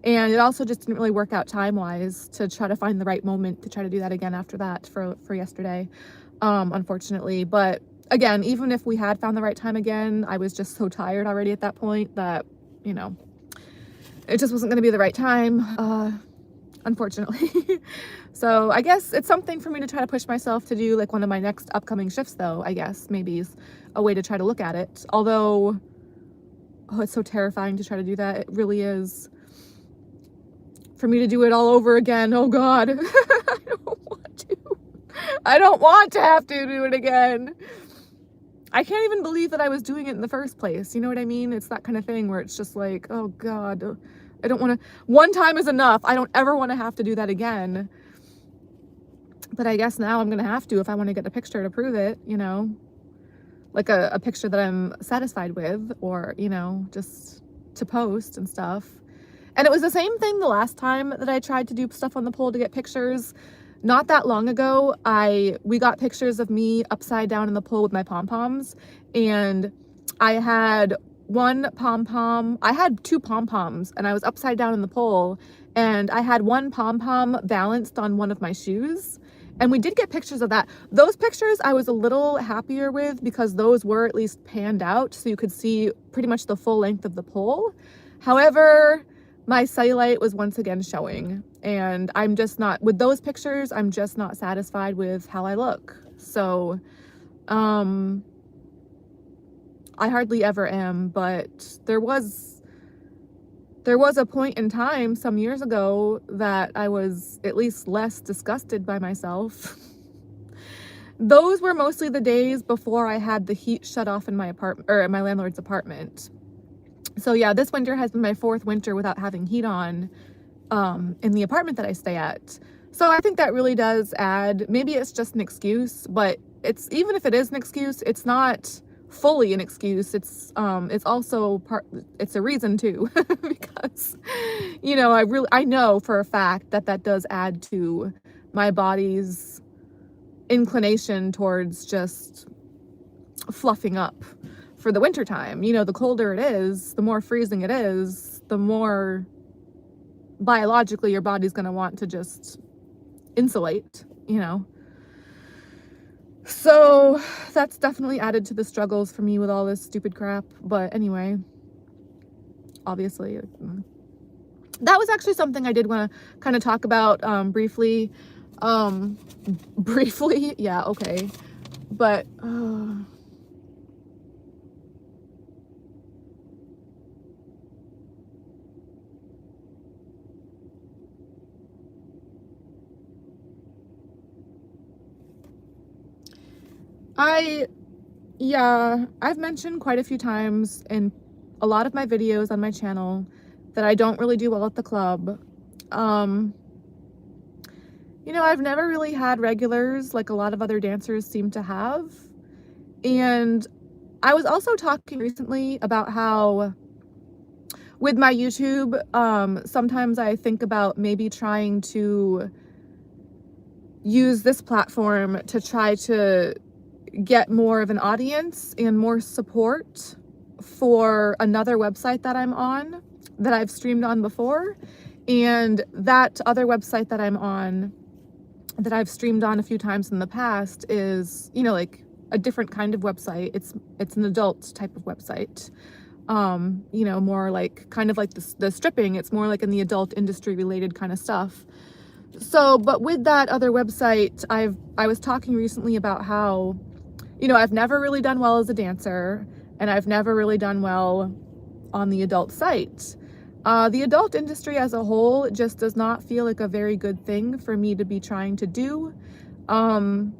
and it also just didn't really work out time-wise to try to find the right moment to try to do that again after that for yesterday, unfortunately. But again, even if we had found the right time again, I was just so tired already at that point that, you know, it just wasn't going to be the right time, unfortunately. So I guess it's something for me to try to push myself to do, like one of my next upcoming shifts, though, I guess maybe is a way to try to look at it. Although, oh, it's so terrifying to try to do that. It really is. For me to do it all over again, oh God, I don't want to have to do it again. I can't even believe that I was doing it in the first place. You know what I mean? It's that kind of thing where it's just like, oh God, I don't want to, one time is enough. I don't ever want to have to do that again. But I guess now I'm going to have to if I want to get a picture to prove it, you know, like a picture that I'm satisfied with, or, you know, just to post and stuff. And it was the same thing the last time that I tried to do stuff on the pole to get pictures. Not that long ago, we got pictures of me upside down in the pole with my pom-poms, and I had one pom-pom, I had 2 pom-poms, and I was upside down in the pole, and I had one pom-pom balanced on one of my shoes, and we did get pictures of that. Those pictures I was a little happier with because those were at least panned out, so you could see pretty much the full length of the pole. However, my cellulite was once again showing, and I'm just not, with those pictures, I'm just not satisfied with how I look. So, I hardly ever am, but there was a point in time some years ago that I was at least less disgusted by myself. Those were mostly the days before I had the heat shut off in my apartment, or my landlord's apartment. So yeah, this winter has been my 4th winter without having heat on in the apartment that I stay at. So I think that really does add, maybe it's just an excuse, but it's, even if it is an excuse, it's not fully an excuse. It's also it's a reason too, because, you know, I know for a fact that does add to my body's inclination towards just fluffing up for the winter time. You know, the colder it is, the more freezing it is, the more biologically your body's going to want to just insulate, you know. So that's definitely added to the struggles for me with all this stupid crap. But anyway, obviously, that was actually something I did want to kind of talk about briefly. Briefly, yeah, okay. But I've mentioned quite a few times in a lot of my videos on my channel that I don't really do well at the club. You know, I've never really had regulars like a lot of other dancers seem to have. And I was also talking recently about how with my YouTube, sometimes I think about maybe trying to use this platform to try to get more of an audience and more support for another website that I'm on, that I've streamed on before. And that other website that I'm on, that I've streamed on a few times in the past is, you know, like a different kind of website. It's an adult type of website. You know, more like kind of like the stripping. It's more like in the adult industry related kind of stuff. So, but with that other website, I was talking recently about how, you know, I've never really done well as a dancer, and I've never really done well on the adult site. The adult industry as a whole just does not feel like a very good thing for me to be trying to do. But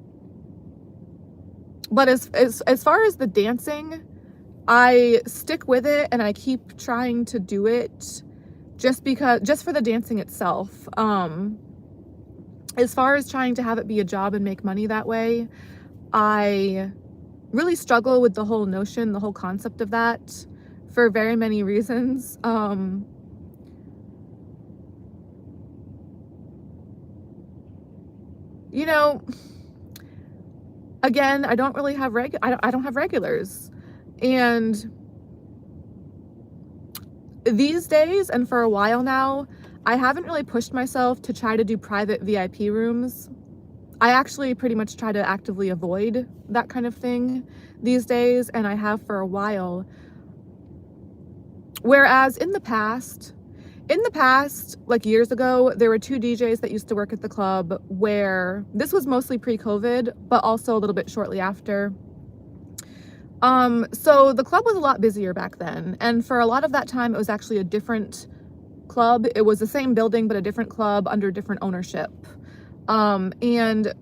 as far as the dancing, I stick with it and I keep trying to do it just for the dancing itself. As far as trying to have it be a job and make money that way, I really struggle with the whole notion, the whole concept of that for very many reasons. You know, again, I don't really have I don't have regulars. And these days, and for a while now, I haven't really pushed myself to try to do private VIP rooms. I actually pretty much try to actively avoid that kind of thing these days, and I have for a while. Whereas in the past, like years ago, there were two DJs that used to work at the club where this was mostly pre-COVID, but also a little bit shortly after. So the club was a lot busier back then. And for a lot of that time, it was actually a different club. It was the same building, but a different club under different ownership. And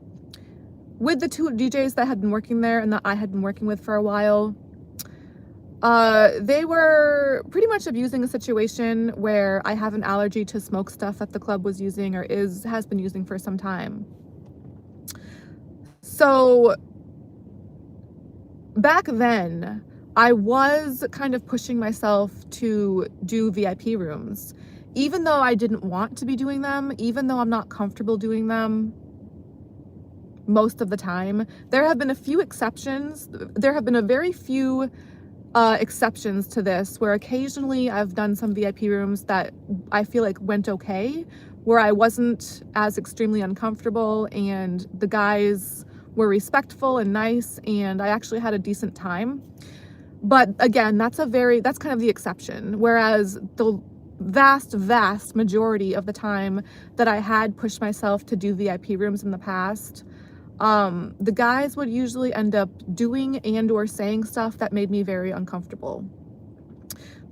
with the two DJs that had been working there and that I had been working with for a while, they were pretty much abusing a situation where I have an allergy to smoke stuff that the club was using or has been using for some time. So back then, I was kind of pushing myself to do VIP rooms, even though I didn't want to be doing them, even though I'm not comfortable doing them most of the time. There have been a few exceptions. There have been a very few exceptions to this, where occasionally I've done some VIP rooms that I feel like went okay, where I wasn't as extremely uncomfortable and the guys were respectful and nice and I actually had a decent time. But again, that's kind of the exception. Whereas the vast majority of the time that I had pushed myself to do VIP rooms in the past, the guys would usually end up doing and/or saying stuff that made me very uncomfortable.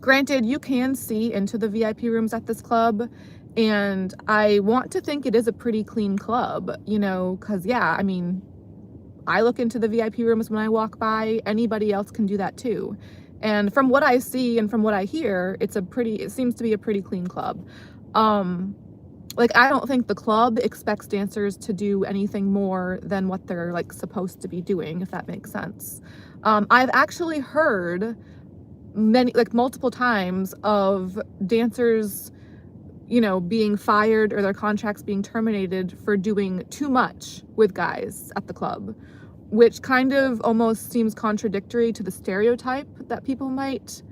Granted, you can see into the VIP rooms at this club, and I want to think it is a pretty clean club, you know, because yeah, I mean, I look into the VIP rooms when I walk by. Anybody else can do that too. And from what I see and from what I hear, it seems to be a pretty clean club. Like, I don't think the club expects dancers to do anything more than what they're like supposed to be doing, if that makes sense. I've actually heard multiple times of dancers, you know, being fired or their contracts being terminated for doing too much with guys at the club, which kind of almost seems contradictory to the stereotype that people might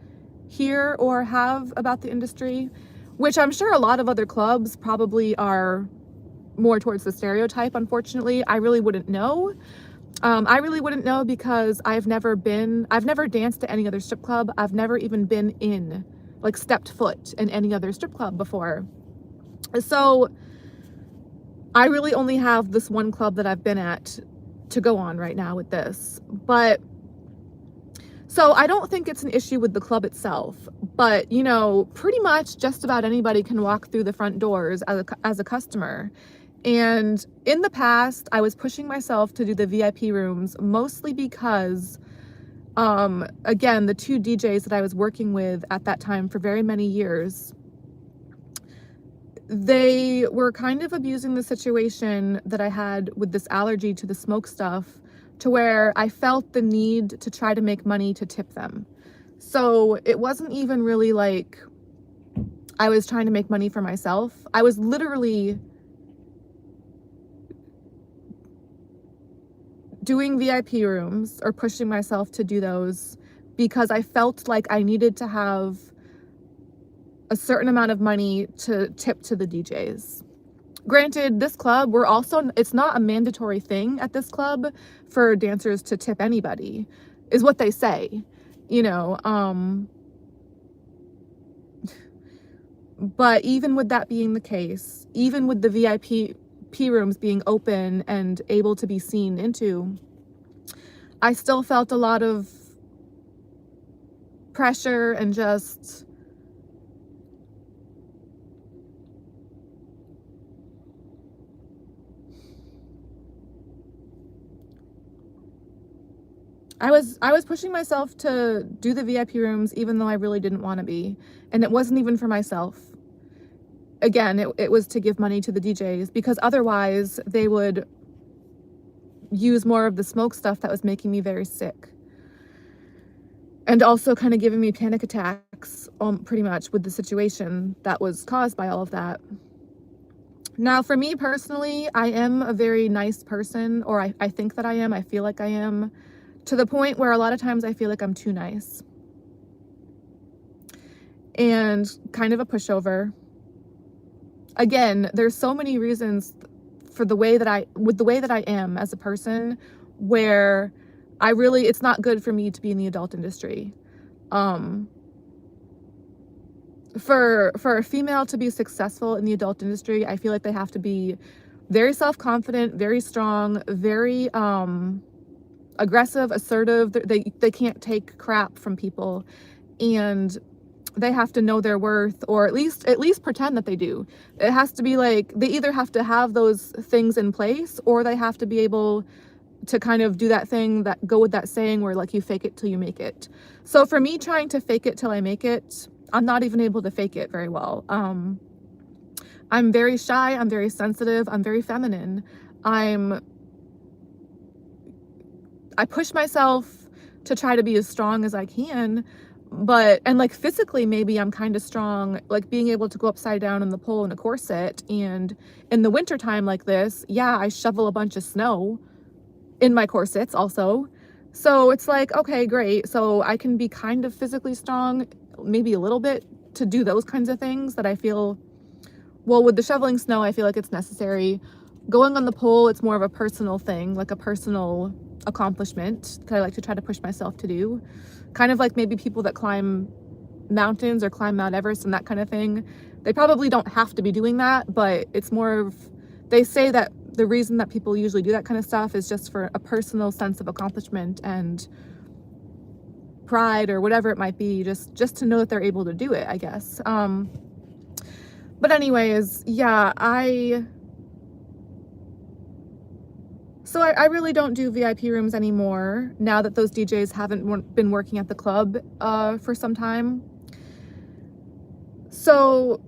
hear or have about the industry, which I'm sure a lot of other clubs probably are more towards the stereotype, unfortunately. I really wouldn't know. I really wouldn't know because I've never danced at any other strip club. I've never even been in, like, stepped foot in any other strip club before. So I really only have this one club that I've been at to go on right now with this. But so I don't think it's an issue with the club itself, but, you know, pretty much just about anybody can walk through the front doors as a customer. And in the past, I was pushing myself to do the VIP rooms mostly because, again, the two DJs that I was working with at that time for very many years, they were kind of abusing the situation that I had with this allergy to the smoke stuff to where I felt the need to try to make money to tip them. So it wasn't even really like I was trying to make money for myself. I was literally doing VIP rooms or pushing myself to do those because I felt like I needed to have a certain amount of money to tip to the DJs. Granted, this club, it's not a mandatory thing at this club for dancers to tip anybody, is what they say, you know. But even with that being the case, even with the VIP rooms being open and able to be seen into, I still felt a lot of pressure and just I was pushing myself to do the VIP rooms even though I really didn't want to be, and it wasn't even for myself. Again, it was to give money to the DJs because otherwise they would use more of the smoke stuff that was making me very sick. And also kind of giving me panic attacks, pretty much with the situation that was caused by all of that. Now, for me personally, I am a very nice person, or I think that I am. I feel like I am, to the point where a lot of times I feel like I'm too nice. And kind of a pushover. Again, there's so many reasons for the way that I am as a person where it's not good for me to be in the adult industry. For a female to be successful in the adult industry, I feel like they have to be very self-confident, very strong, very aggressive, assertive. They can't take crap from people, and they have to know their worth, or at least pretend that they do. It has to be like they either have to have those things in place, or they have to be able to kind of do that thing that go with that saying where, like, you fake it till you make it. So for me, trying to fake it till I make it, I'm not even able to fake it very well. I'm very shy, I'm very sensitive, I'm very feminine. I push myself to try to be as strong as I can, and like physically maybe I'm kind of strong, like being able to go upside down in the pole in a corset, and in the wintertime like this, yeah, I shovel a bunch of snow in my corsets also. So it's like, okay, great. So I can be kind of physically strong, maybe a little bit, to do those kinds of things that I feel, well, with the shoveling snow, I feel like it's necessary. Going on the pole, it's more of a personal thing, like a personal accomplishment that I like to try to push myself to do. Kind of like maybe people that climb mountains or climb Mount Everest and that kind of thing. They probably don't have to be doing that, but it's more of, they say that the reason that people usually do that kind of stuff is just for a personal sense of accomplishment and pride or whatever it might be, just to know that they're able to do it, I guess. But anyways, yeah, I really don't do VIP rooms anymore now that those DJs haven't been working at the club for some time. So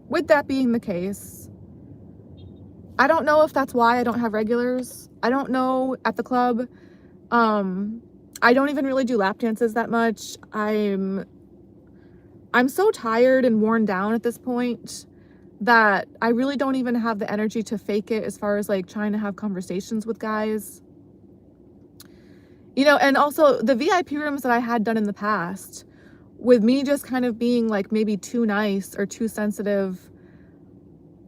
with that being the case, I don't know if that's why I don't have regulars. I don't know at the club. I don't even really do lap dances that much. I'm so tired and worn down at this point that I really don't even have the energy to fake it as far as like trying to have conversations with guys. You know, and also the VIP rooms that I had done in the past with me just kind of being like maybe too nice or too sensitive,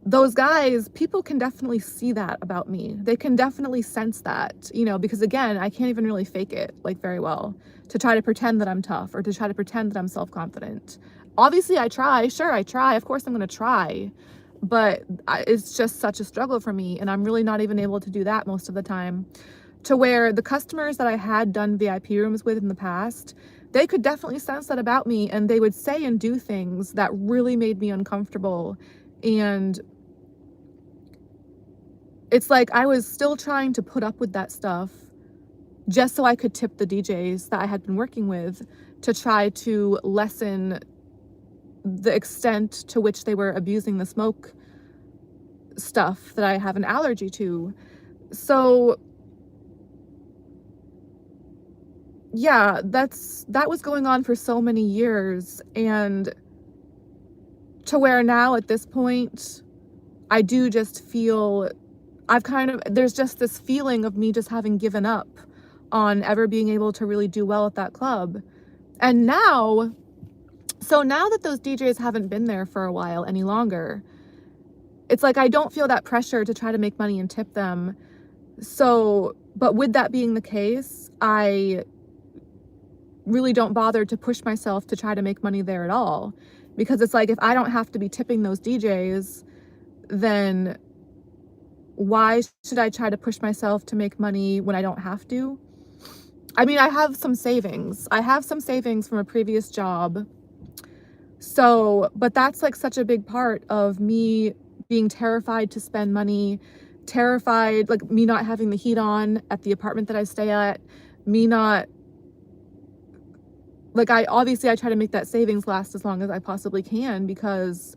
those guys, people can definitely see that about me. They can definitely sense that, because again, I can't even really fake it like very well to try to pretend that I'm tough or to try to pretend that I'm self-confident. Obviously, I try. Sure, I try. Of course, I'm going to try. But it's just such a struggle for me. And I'm really not even able to do that most of the time. To where the customers that I had done VIP rooms with in the past, they could definitely sense that about me. And they would say and do things that really made me uncomfortable. And it's like I was still trying to put up with that stuff just so I could tip the DJs that I had been working with to try to lessen the extent to which they were abusing the smoke stuff that I have an allergy to. So yeah, that was going on for so many years, and to where now at this point, I do just feel there's just this feeling of me just having given up on ever being able to really do well at that club. And now that those DJs haven't been there for a while any longer, it's like I don't feel that pressure to try to make money and tip them. So, but with that being the case, I really don't bother to push myself to try to make money there at all. Because it's like, if I don't have to be tipping those DJs, then why should I try to push myself to make money when I don't have to? I mean, I have some savings. I have some savings from a previous job. So, but that's like such a big part of me being terrified to spend money, terrified, like me not having the heat on at the apartment that I stay at, me not, like I try to make that savings last as long as I possibly can, because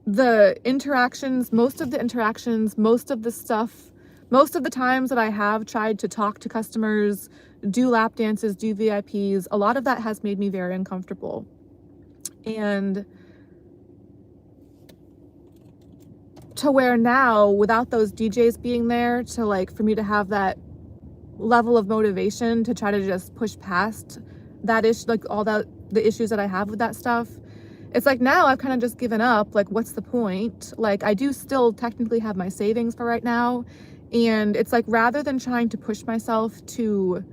the interactions, most of the stuff, most of the times that I have tried to talk to customers, do lap dances, do VIPs, a lot of that has made me very uncomfortable. And to where now, without those DJs being there to like, for me to have that level of motivation to try to just push past that issue, like all the issues that I have with that stuff, it's like now I've kind of just given up. Like, what's the point? Like, I do still technically have my savings for right now. And it's like, rather than trying to push myself to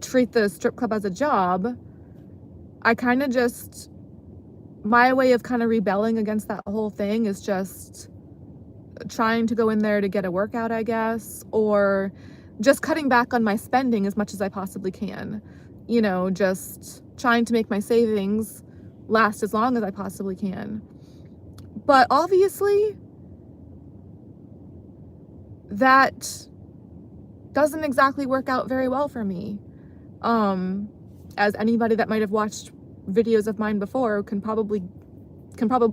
treat the strip club as a job, I kind of just, my way of kind of rebelling against that whole thing is just trying to go in there to get a workout, I guess, or just cutting back on my spending as much as I possibly can. Just trying to make my savings last as long as I possibly can. But obviously, that doesn't exactly work out very well for me. As anybody that might have watched videos of mine before can probably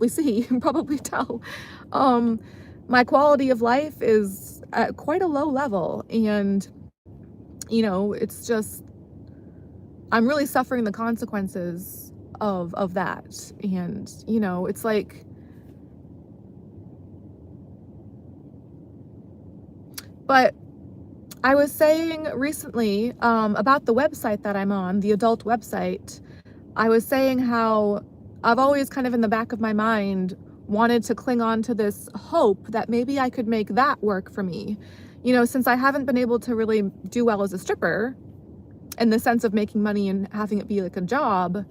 see, can probably tell. My quality of life is at quite a low level, and it's just, I'm really suffering the consequences of that. And it's like, but I was saying recently about the website that I'm on, the adult website. I was saying how I've always kind of in the back of my mind wanted to cling on to this hope that maybe I could make that work for me. Since I haven't been able to really do well as a stripper in the sense of making money and having it be like a job,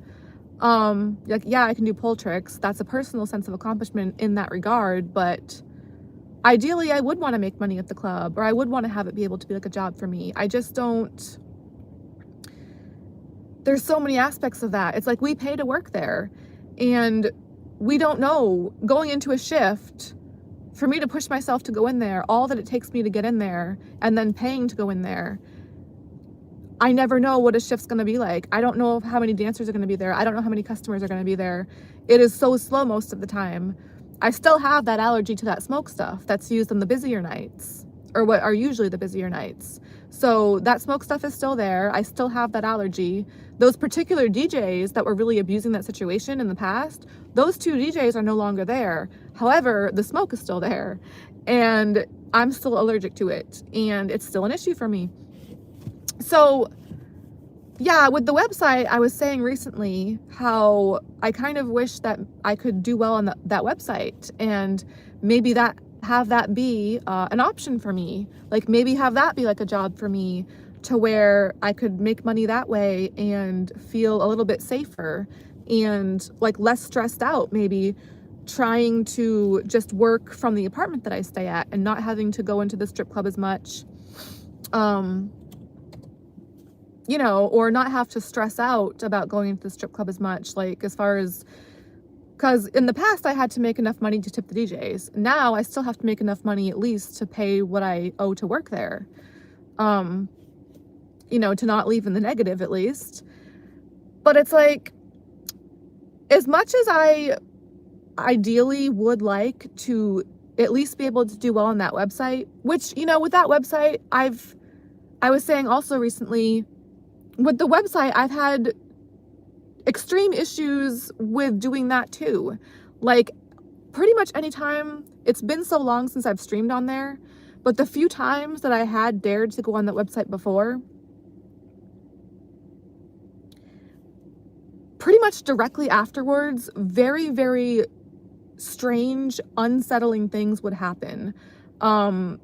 like, yeah, I can do pole tricks. That's a personal sense of accomplishment in that regard, but ideally I would want to make money at the club, or I would want to have it be able to be like a job for me. I just don't, there's so many aspects of that. It's like, we pay to work there, and we don't know going into a shift, for me to push myself to go in there, all that it takes me to get in there, and then paying to go in there. I never know what a shift's going to be like. I don't know how many dancers are going to be there. I don't know how many customers are going to be there. It is so slow most of the time. I still have that allergy to that smoke stuff that's used on the busier nights, or what are usually the busier nights. So that smoke stuff is still there. I still have that allergy. Those particular DJs that were really abusing that situation in the past, those two DJs are no longer there. However, the smoke is still there, and I'm still allergic to it, and it's still an issue for me. So Yeah, with the website, I was saying recently how I kind of wish that I could do well on that website, and maybe have that be an option for me. Like maybe have that be like a job for me, to where I could make money that way and feel a little bit safer and like less stressed out, maybe trying to just work from the apartment that I stay at and not having to go into the strip club as much. You know, or not have to stress out about going into the strip club as much, like as far as, because in the past I had to make enough money to tip the DJs. Now I still have to make enough money at least to pay what I owe to work there. You know, to not leave in the negative at least. But it's like, as much as I ideally would like to at least be able to do well on that website, which, you know, with that website, I was saying also recently, with the website, I've had extreme issues with doing that too. Like pretty much anytime, it's been so long since I've streamed on there, but the few times that I had dared to go on that website before, pretty much directly afterwards, very, very strange, unsettling things would happen. Like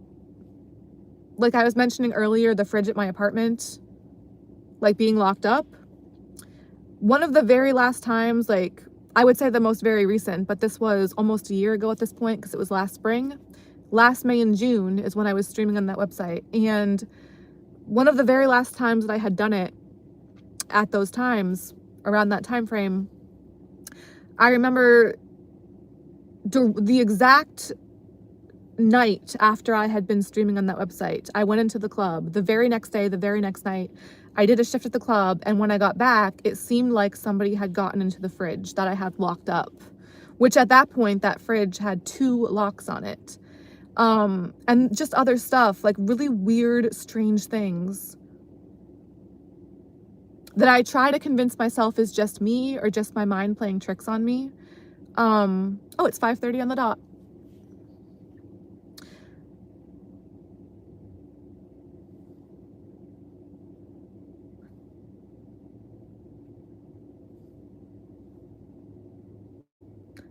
I was mentioning earlier, the fridge at my apartment, like being locked up. One of the very last times, like I would say the most very recent, but this was almost a year ago at this point because it was last spring. Last May and June is when I was streaming on that website. And one of the very last times that I had done it, at those times, around that time frame, I remember the exact night after I had been streaming on that website, I went into the club. The very next day, the very next night, I did a shift at the club, and when I got back, it seemed like somebody had gotten into the fridge that I had locked up, which at that point, that fridge had 2 locks on it. And just other stuff, like really weird, strange things that I try to convince myself is just me or just my mind playing tricks on me. Oh, it's 5:30 on the dot.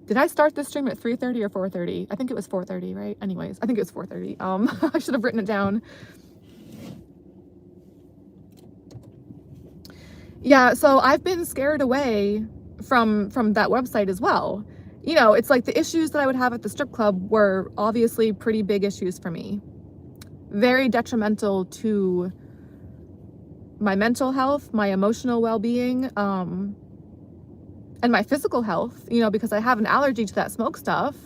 Did I start this stream at 3:30 or 4:30? I think it was 4:30, right? Anyways, I think it was 4:30. I should have written it down. Yeah, so I've been scared away from that website as well. You know, it's like the issues that I would have at the strip club were obviously pretty big issues for me. Very detrimental to my mental health, my emotional well-being, and my physical health, you know, because I have an allergy to that smoke stuff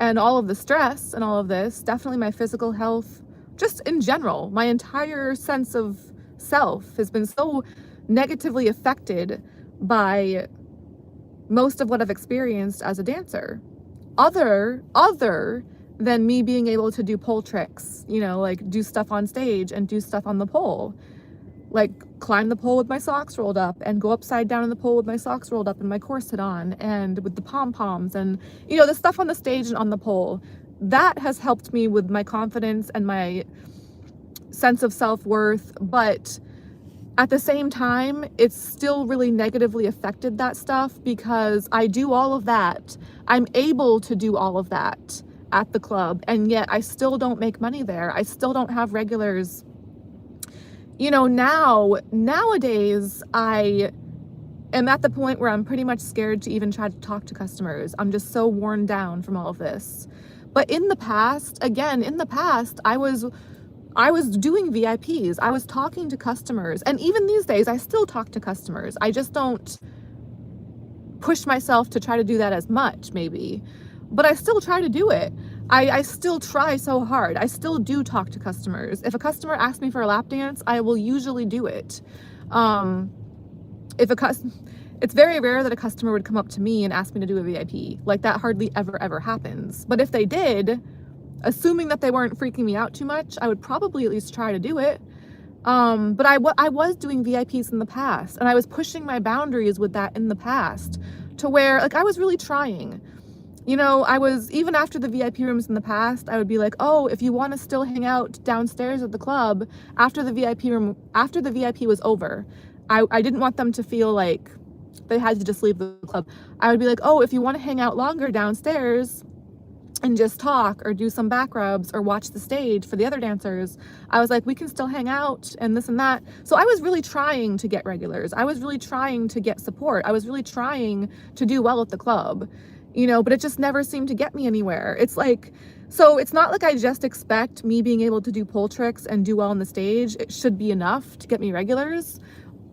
and all of the stress and all of this. Definitely my physical health, just in general, my entire sense of self has been so negatively affected by most of what I've experienced as a dancer. Other than me being able to do pole tricks, you know, like do stuff on stage and do stuff on the pole. Like climb the pole with my socks rolled up and go upside down in the pole with my socks rolled up and my corset on and with the pom-poms and, you know, the stuff on the stage and on the pole. That has helped me with my confidence and my sense of self-worth, but at the same time, it's still really negatively affected that stuff because I do all of that. I'm able to do all of that at the club, and yet I still don't make money there. I still don't have regulars. You know, nowadays, I am at the point where I'm pretty much scared to even try to talk to customers. I'm just so worn down from all of this. But in the past, again, I was doing VIPs. I was talking to customers. And even these days, I still talk to customers. I just don't push myself to try to do that as much, maybe. But I still try to do it. I still try so hard. I still do talk to customers. If a customer asks me for a lap dance, I will usually do it. It's very rare that a customer would come up to me and ask me to do a VIP. Like that hardly ever happens. But if they did, assuming that they weren't freaking me out too much, I would probably at least try to do it. But I was doing VIPs in the past, and I was pushing my boundaries with that in the past to where, like, I was really trying. You know, even after the VIP rooms in the past, I would be like, oh, if you want to still hang out downstairs at the club after the VIP was over, I didn't want them to feel like they had to just leave the club. I would be like, oh, if you want to hang out longer downstairs and just talk or do some back rubs or watch the stage for the other dancers, I was like, we can still hang out and this and that. So I was really trying to get regulars. I was really trying to get support. I was really trying to do well at the club, you know, but it just never seemed to get me anywhere. It's like, so it's not like I just expect me being able to do pole tricks and do well on the stage. It should be enough to get me regulars,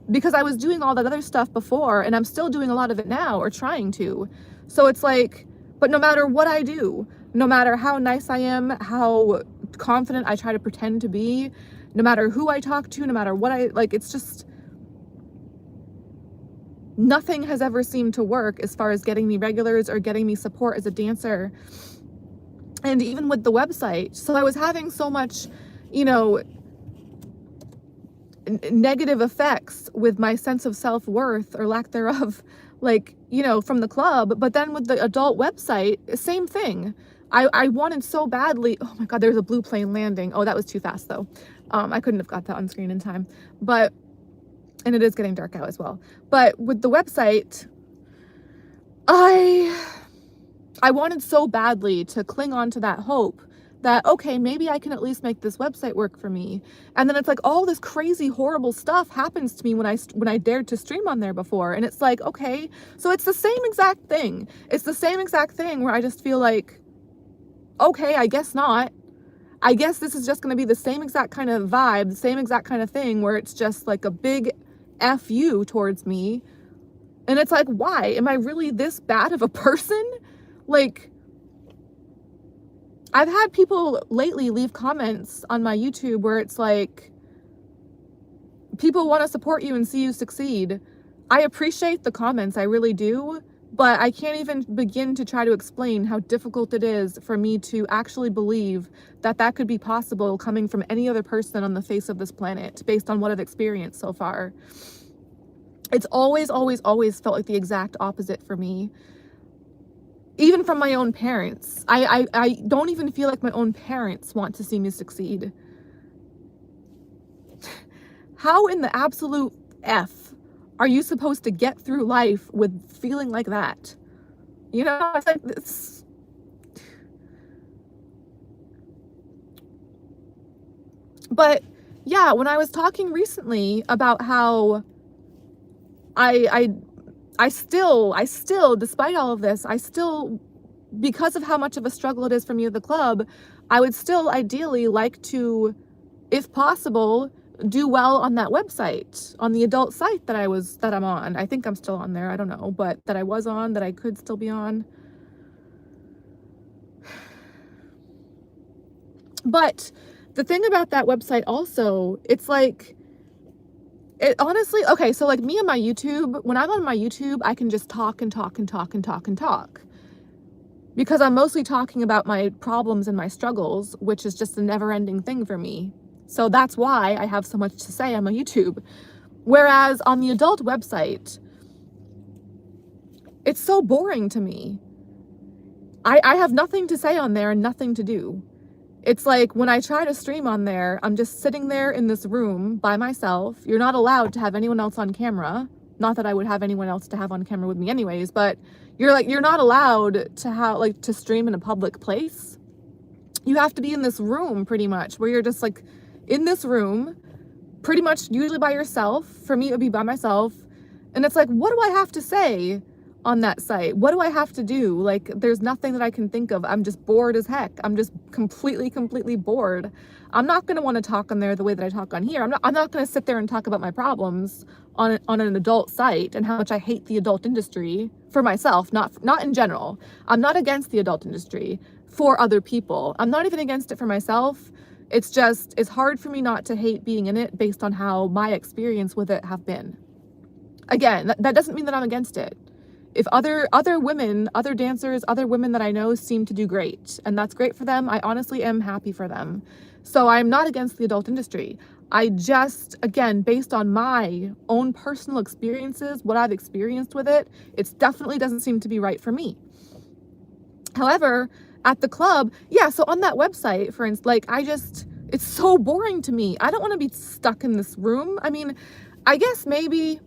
because I was doing all that other stuff before and I'm still doing a lot of it now, or trying to. So it's like, but no matter what I do, no matter how nice I am, how confident I try to pretend to be, no matter who I talk to, no matter what it's just, nothing has ever seemed to work as far as getting me regulars or getting me support as a dancer. And even with the website, so I was having so much, you know, negative effects with my sense of self-worth or lack thereof, like, you know, from the club. But then with the adult website, same thing. I wanted so badly. Oh my God, there's a blue plane landing. Oh, that was too fast though. I couldn't have got that on screen in time, and it is getting dark out as well. But with the website, I wanted so badly to cling on to that hope that, okay, maybe I can at least make this website work for me. And then it's like all this crazy, horrible stuff happens to me when I dared to stream on there before. And it's like, okay, so it's the same exact thing. It's the same exact thing where I just feel like, okay, I guess not. I guess this is just going to be the same exact kind of vibe, the same exact kind of thing where it's just like a big F you towards me. And it's like, why? Am I really this bad of a person? Like, I've had people lately leave comments on my YouTube where it's like, people want to support you and see you succeed. I appreciate the comments, I really do, but I can't even begin to try to explain how difficult it is for me to actually believe that that could be possible coming from any other person on the face of this planet based on what I've experienced so far. It's always, always, always felt like the exact opposite for me. Even from my own parents. I don't even feel like my own parents want to see me succeed. How in the absolute F are you supposed to get through life with feeling like that? You know, it's like this. But yeah, when I was talking recently about how I still, despite all of this, because of how much of a struggle it is for me at the club, I would still ideally like to, if possible, do well on that website, on the adult site that I'm on. I think I'm still on there, I don't know, but that I was on, that I could still be on. But the thing about that website also, it's like, it honestly, okay, so like me on my YouTube, when I'm on my YouTube, I can just talk and talk and talk and talk and talk. Because I'm mostly talking about my problems and my struggles, which is just a never-ending thing for me. So that's why I have so much to say on my YouTube. Whereas on the adult website, it's so boring to me. I have nothing to say on there and nothing to do. It's like when I try to stream on there, I'm just sitting there in this room by myself. You're not allowed to have anyone else on camera. Not that I would have anyone else to have on camera with me anyways, but you're not allowed to have to stream in a public place. You have to be in this room pretty much, where you're just like in this room, pretty much usually by yourself. For me, it would be by myself. And it's like, what do I have to say on that site? What do I have to do? Like, there's nothing that I can think of. I'm just bored as heck. I'm just completely bored. I'm not going to want to talk on there the way that I talk on here. I'm not going to sit there and talk about my problems on an adult site and how much I hate the adult industry for myself, not in general. I'm not against the adult industry for other people. I'm not even against it for myself. It's just, it's hard for me not to hate being in it based on how my experience with it have been. Again, that doesn't mean that I'm against it. If other women, other dancers, other women that I know seem to do great, and that's great for them, I honestly am happy for them. So I'm not against the adult industry. I just, again, based on my own personal experiences, what I've experienced with it, it definitely doesn't seem to be right for me. However, at the club, yeah, so on that website, for instance, it's so boring to me. I don't want to be stuck in this room. I mean, I guess maybe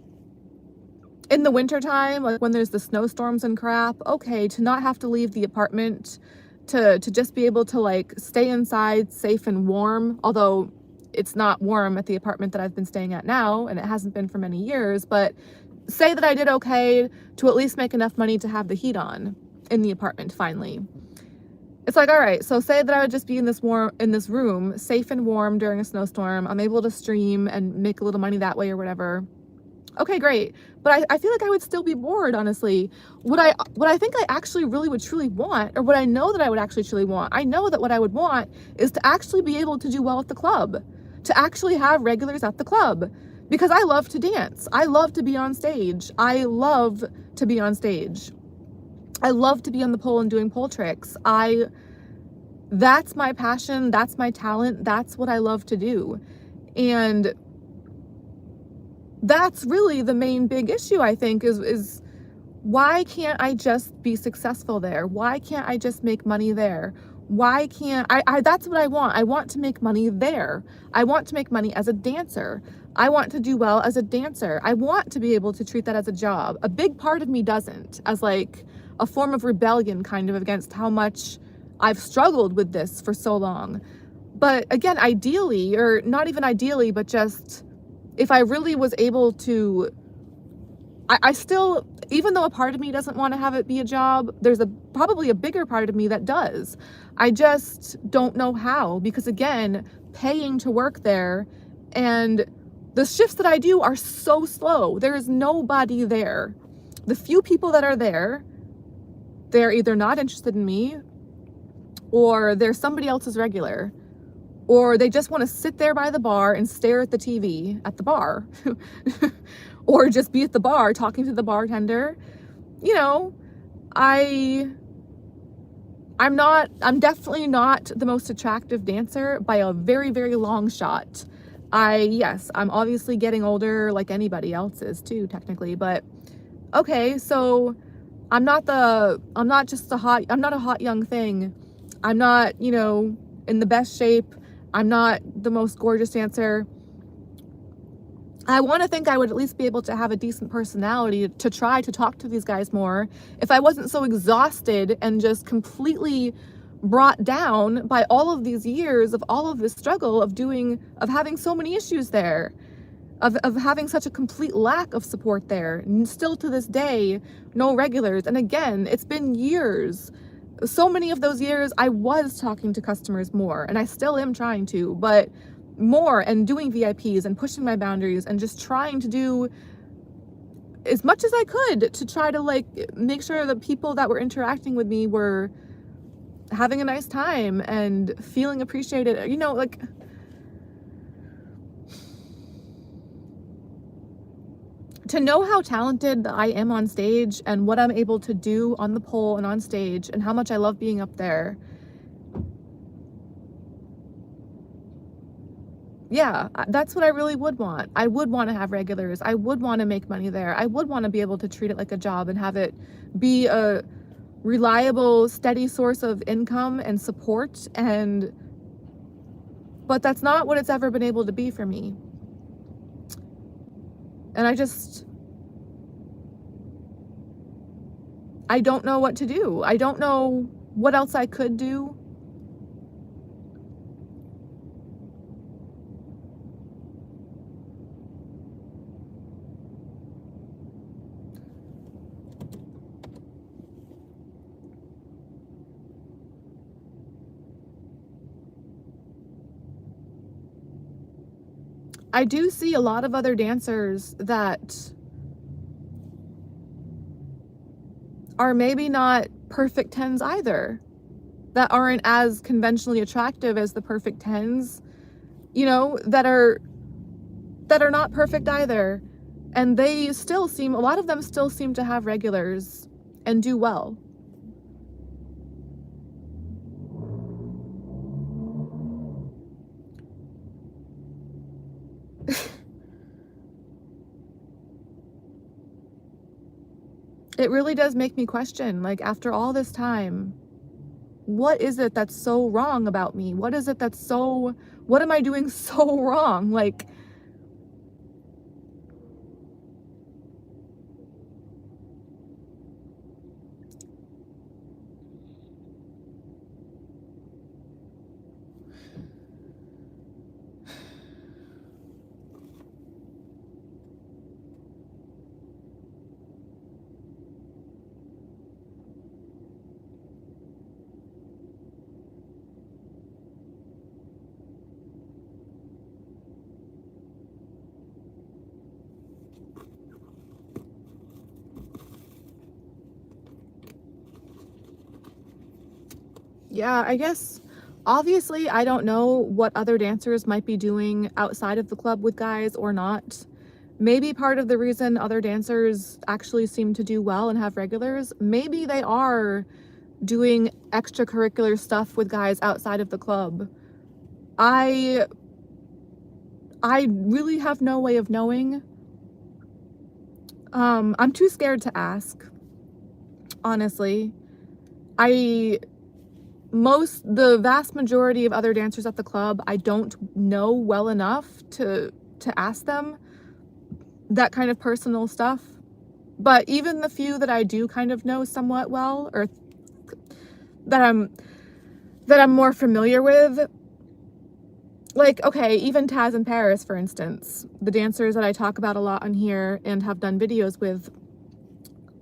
in the wintertime, like when there's the snowstorms and crap, okay, to not have to leave the apartment, to just be able to like stay inside safe and warm, although it's not warm at the apartment that I've been staying at now, and it hasn't been for many years, but say that I did okay to at least make enough money to have the heat on in the apartment finally. It's like, all right, so say that I would just be in this room, safe and warm during a snowstorm. I'm able to stream and make a little money that way or whatever. Okay, great. But I feel like I would still be bored, honestly. What I think I actually really would truly want, or what I know that I would actually truly want, I know that what I would want is to actually be able to do well at the club, to actually have regulars at the club, because I love to dance. I love to be on stage. I love to be on stage. I love to be on the pole and doing pole tricks. That's my passion. That's my talent. That's what I love to do. And that's really the main big issue, I think, is why can't I just be successful there? Why can't I just make money there? Why can't I that's what I want. I want to make money there. I want to make money as a dancer. I want to do well as a dancer. I want to be able to treat that as a job. A big part of me doesn't, as like a form of rebellion kind of against how much I've struggled with this for so long. But again, ideally, or not even ideally, but just if I really was able to, I still, even though a part of me doesn't want to have it be a job, there's probably a bigger part of me that does. I just don't know how, because again, paying to work there, and the shifts that I do are so slow. There is nobody there. The few people that are there, they're either not interested in me, or they're somebody else's regular, or they just want to sit there by the bar and stare at the TV at the bar, or just be at the bar talking to the bartender. You know, I'm definitely not the most attractive dancer by a very, very long shot. Yes, I'm obviously getting older like anybody else is too, technically, but okay, so I'm not a hot young thing. I'm not, in the best shape. I'm not the most gorgeous dancer. I want to think I would at least be able to have a decent personality to try to talk to these guys more if I wasn't so exhausted and just completely brought down by all of these years of all of this struggle of having so many issues there, of having such a complete lack of support there. And still to this day, no regulars. And again, it's been years. So many of those years I was talking to customers more, and I still am trying to, but more, and doing VIPs and pushing my boundaries and just trying to do as much as I could to try to like make sure the people that were interacting with me were having a nice time and feeling appreciated. Like, to know how talented I am on stage and what I'm able to do on the pole and on stage and how much I love being up there. Yeah, that's what I really would want. I would want to have regulars. I would want to make money there. I would want to be able to treat it like a job and have it be a reliable, steady source of income and support, but that's not what it's ever been able to be for me. And I don't know what to do. I don't know what else I could do. I do see a lot of other dancers that are maybe not perfect 10s either, that aren't as conventionally attractive as the perfect 10s, that are not perfect either. And a lot of them still seem to have regulars and do well. It really does make me question, like, after all this time, what is it that's so wrong about me? What am I doing so wrong? Like, Yeah, I guess obviously I don't know what other dancers might be doing outside of the club with guys or not. Maybe part of the reason other dancers actually seem to do well and have regulars, maybe they are doing extracurricular stuff with guys outside of the club. I really have no way of knowing. I'm too scared to ask, honestly. The vast majority of other dancers at the club, I don't know well enough to ask them that kind of personal stuff. But even the few that I do kind of know somewhat well, or that I'm more familiar with, like, okay, even Taz and Paris, for instance, the dancers that I talk about a lot on here and have done videos with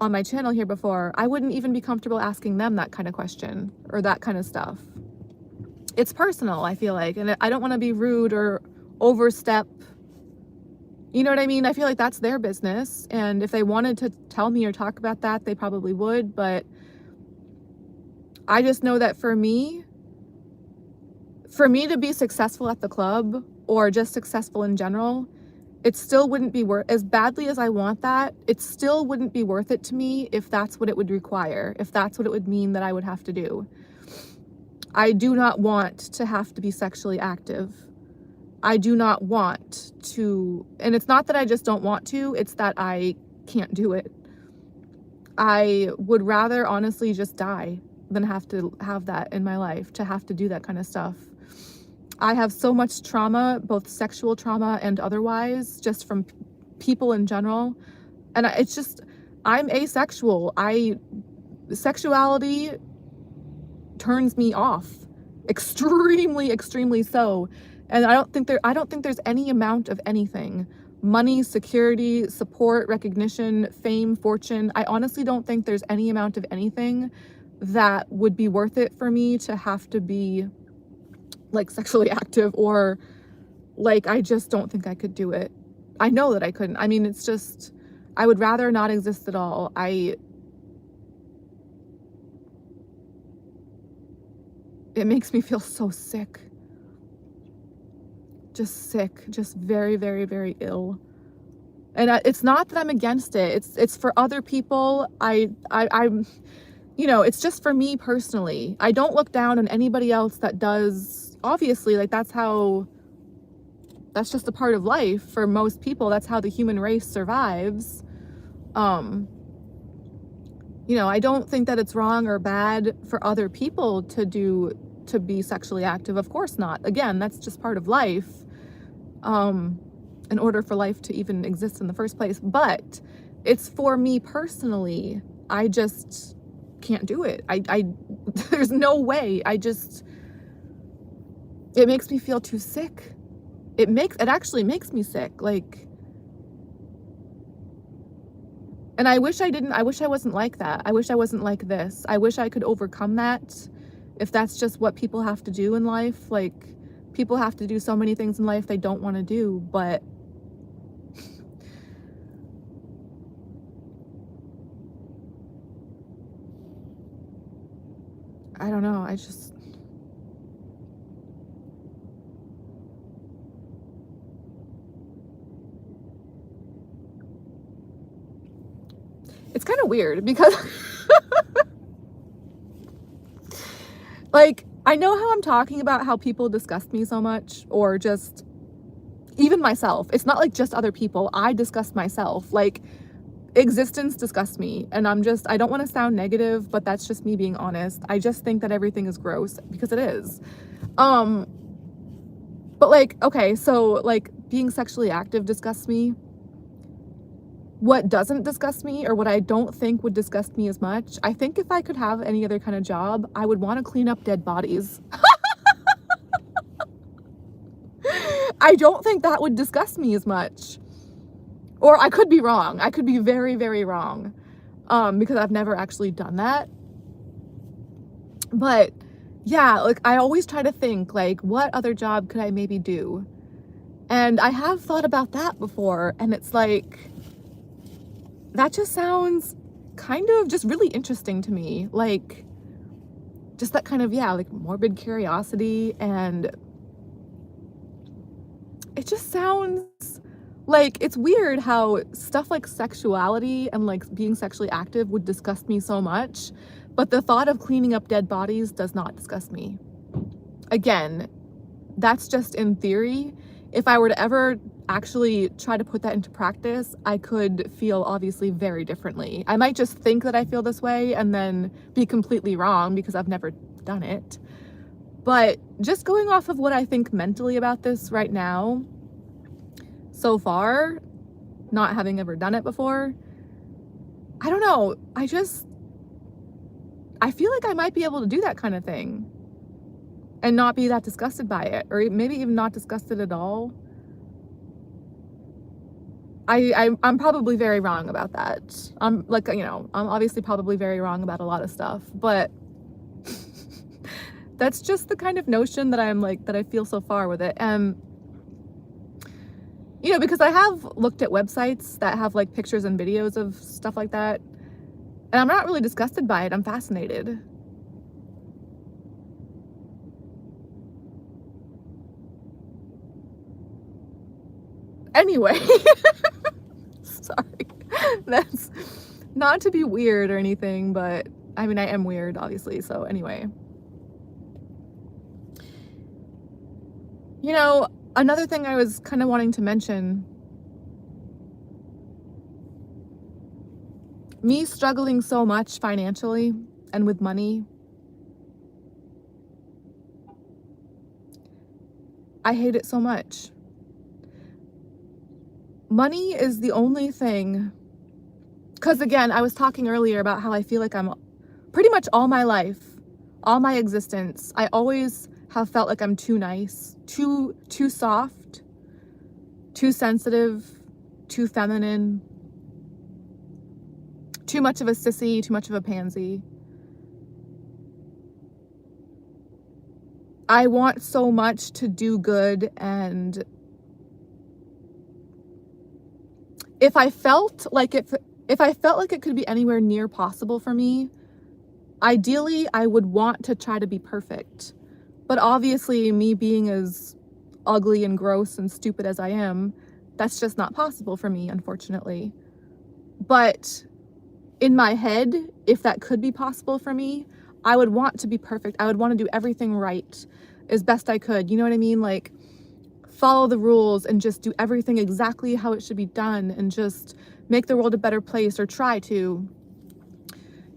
on my channel here before, I wouldn't even be comfortable asking them that kind of question or that kind of stuff. It's personal, I feel like, and I don't want to be rude or overstep. You know what I mean? I feel like that's their business, and if they wanted to tell me or talk about that, they probably would, but I just know that for me to be successful at the club or just successful in general, it still wouldn't be worth, as badly as I want that, it still wouldn't be worth it to me if that's what it would require, if that's what it would mean that I would have to do. I do not want to have to be sexually active. I do not want to, and it's not that I just don't want to, it's that I can't do it. I would rather honestly just die than have to have that in my life, to have to do that kind of stuff. I have so much trauma, both sexual trauma and otherwise, just from people in general. And it's just, I'm asexual. Sexuality turns me off extremely, extremely so. And I don't think there's any amount of anything, money, security, support, recognition, fame, fortune. I honestly don't think there's any amount of anything that would be worth it for me to have to be like sexually active, or like, I just don't think I could do it. I know that I couldn't. I mean, it's just, I would rather not exist at all. It makes me feel so sick. Just sick, just very, very, very ill. And it's not that I'm against it. It's for other people. I'm, you know, it's just for me personally. I don't look down on anybody else that does. Obviously, like, that's just a part of life for most people. That's how the human race survives. You know, I don't think that it's wrong or bad for other people to be sexually active. Of course not. Again, that's just part of life. In order for life to even exist in the first place. But it's for me personally. I just can't do it. There's no way. It makes me feel too sick. It actually makes me sick. Like, and I wish I wasn't like that. I wish I wasn't like this. I wish I could overcome that. If that's just what people have to do in life, like, people have to do so many things in life they don't want to do, but I don't know. It's kind of weird because like, I know how I'm talking about how people disgust me so much, or just even myself. It's not like just other people. I disgust myself. Like, existence disgusts me, and I don't want to sound negative, but that's just me being honest. I just think that everything is gross, because it is. But like, okay, so like, being sexually active disgusts me. What doesn't disgust me, or what I don't think would disgust me as much, I think if I could have any other kind of job, I would want to clean up dead bodies. I don't think that would disgust me as much. Or I could be wrong. I could be very, very wrong. Because I've never actually done that. But yeah, like, I always try to think, like, what other job could I maybe do? And I have thought about that before, and it's like, that just sounds kind of just really interesting to me. Like, just that kind of, yeah, like morbid curiosity. And it just sounds like it's weird how stuff like sexuality and like being sexually active would disgust me so much, but the thought of cleaning up dead bodies does not disgust me. Again, that's just in theory. If I were to ever actually try to put that into practice, I could feel obviously very differently. I might just think that I feel this way and then be completely wrong because I've never done it. But just going off of what I think mentally about this right now, so far, not having ever done it before, I don't know. I feel like I might be able to do that kind of thing and not be that disgusted by it, or maybe even not disgusted at all. I'm probably very wrong about that. I'm like, I'm obviously probably very wrong about a lot of stuff, but that's just the kind of notion that that I feel so far with it. Because I have looked at websites that have like pictures and videos of stuff like that, and I'm not really disgusted by it. I'm fascinated. Anyway, sorry. That's not to be weird or anything, but I mean, I am weird, obviously. So anyway. Another thing I was kind of wanting to mention, me struggling so much financially and with money, I hate it so much. Money is the only thing, because again, I was talking earlier about how I feel like I'm pretty much all my life, all my existence, I always have felt like I'm too nice, too soft, too sensitive, too feminine, too much of a sissy, too much of a pansy. I want so much to do good, and if I felt like it could be anywhere near possible for me, ideally I would want to try to be perfect. But obviously, me being as ugly and gross and stupid as I am, that's just not possible for me, unfortunately. But in my head, if that could be possible for me, I would want to be perfect. I would want to do everything right as best I could. You know what I mean? Like, follow the rules and just do everything exactly how it should be done and just make the world a better place, or try to.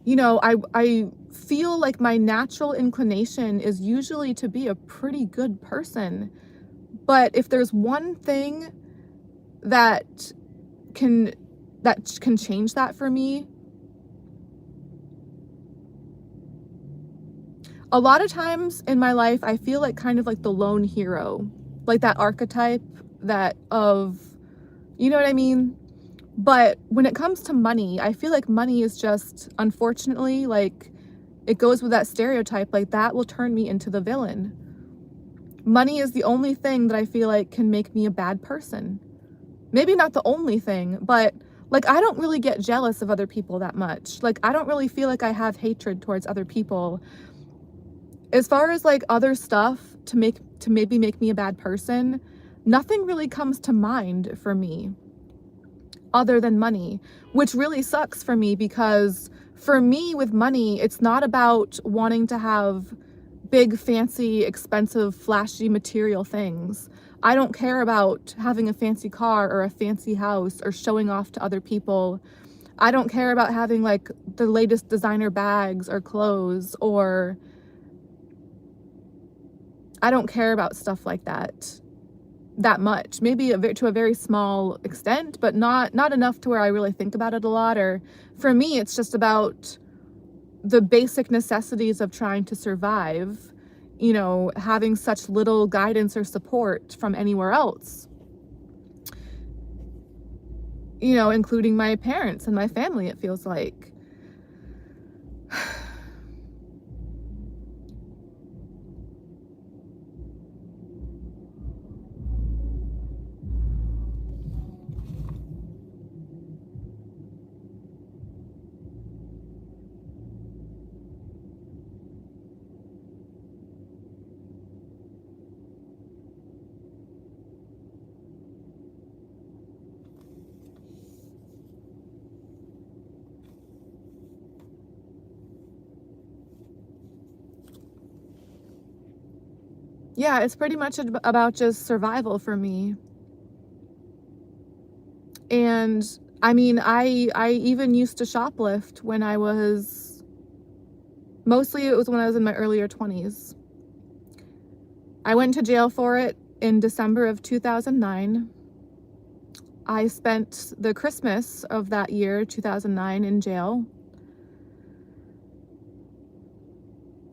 I feel like my natural inclination is usually to be a pretty good person. But if there's one thing that can change that for me, a lot of times in my life, I feel like kind of like the lone hero, like that archetype you know what I mean? But when it comes to money, I feel like money is just, unfortunately, like, it goes with that stereotype, like that will turn me into the villain. Money is the only thing that I feel like can make me a bad person. Maybe not the only thing, but like, I don't really get jealous of other people that much. Like, I don't really feel like I have hatred towards other people. As far as like other stuff to maybe make me a bad person, nothing really comes to mind for me other than money, which really sucks for me, because for me with money, it's not about wanting to have big, fancy, expensive, flashy material things. I don't care about having a fancy car or a fancy house or showing off to other people. I don't care about having like the latest designer bags or clothes, or I don't care about stuff like that much. Maybe to a very small extent, but not enough to where I really think about it a lot. Or for me, it's just about the basic necessities of trying to survive, having such little guidance or support from anywhere else, including my parents and my family, it feels like. Yeah, it's pretty much about just survival for me. And I mean, I even used to shoplift when I was, mostly it was when I was in my earlier 20s. I went to jail for it in December of 2009. I spent the Christmas of that year, 2009, in jail.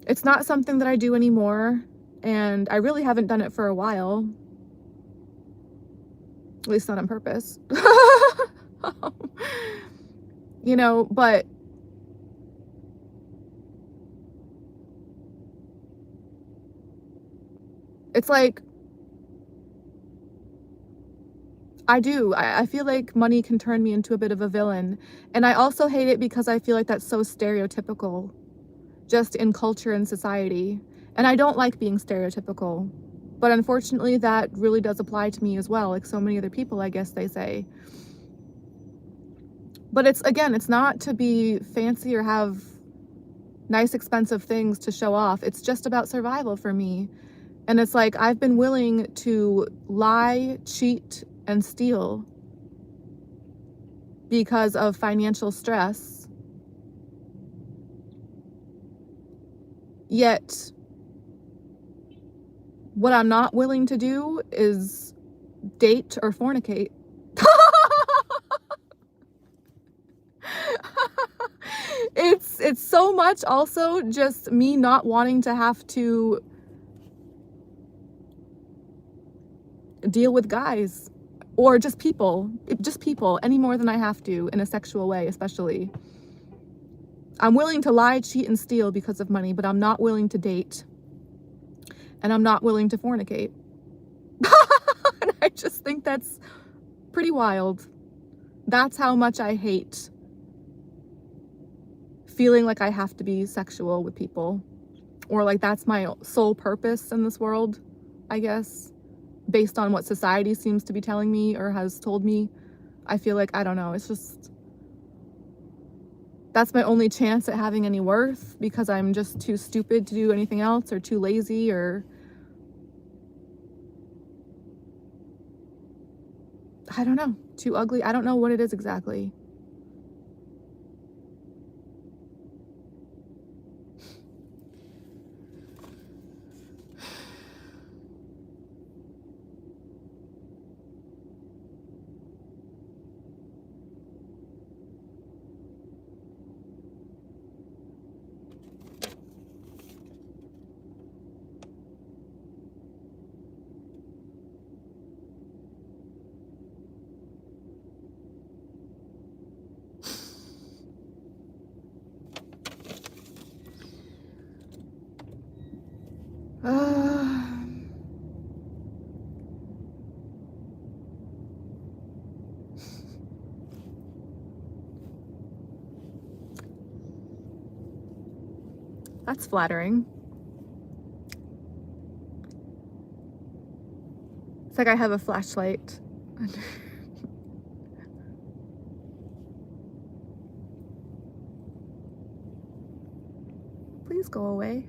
It's not something that I do anymore, and I really haven't done it for a while. At least not on purpose. You know, but it's like, I feel like money can turn me into a bit of a villain. And I also hate it because I feel like that's so stereotypical, just in culture and society. And I don't like being stereotypical. But unfortunately, that really does apply to me as well, like so many other people, I guess they say. But it's, again, it's not to be fancy or have nice, expensive things to show off. It's just about survival for me. And it's like, I've been willing to lie, cheat, and steal because of financial stress. Yet, what I'm not willing to do is date or fornicate. It's so much also just me not wanting to have to deal with guys or just people any more than I have to in a sexual way, especially. I'm willing to lie, cheat, and steal because of money, but I'm not willing to date. And I'm not willing to fornicate. And I just think that's pretty wild. That's how much I hate feeling like I have to be sexual with people. Or like that's my sole purpose in this world, I guess. Based on what society seems to be telling me or has told me. I feel like, I don't know, it's just, that's my only chance at having any worth because I'm just too stupid to do anything else or too lazy or I don't know, too ugly. I don't know what it is exactly. That's flattering. It's like I have a flashlight. Please go away.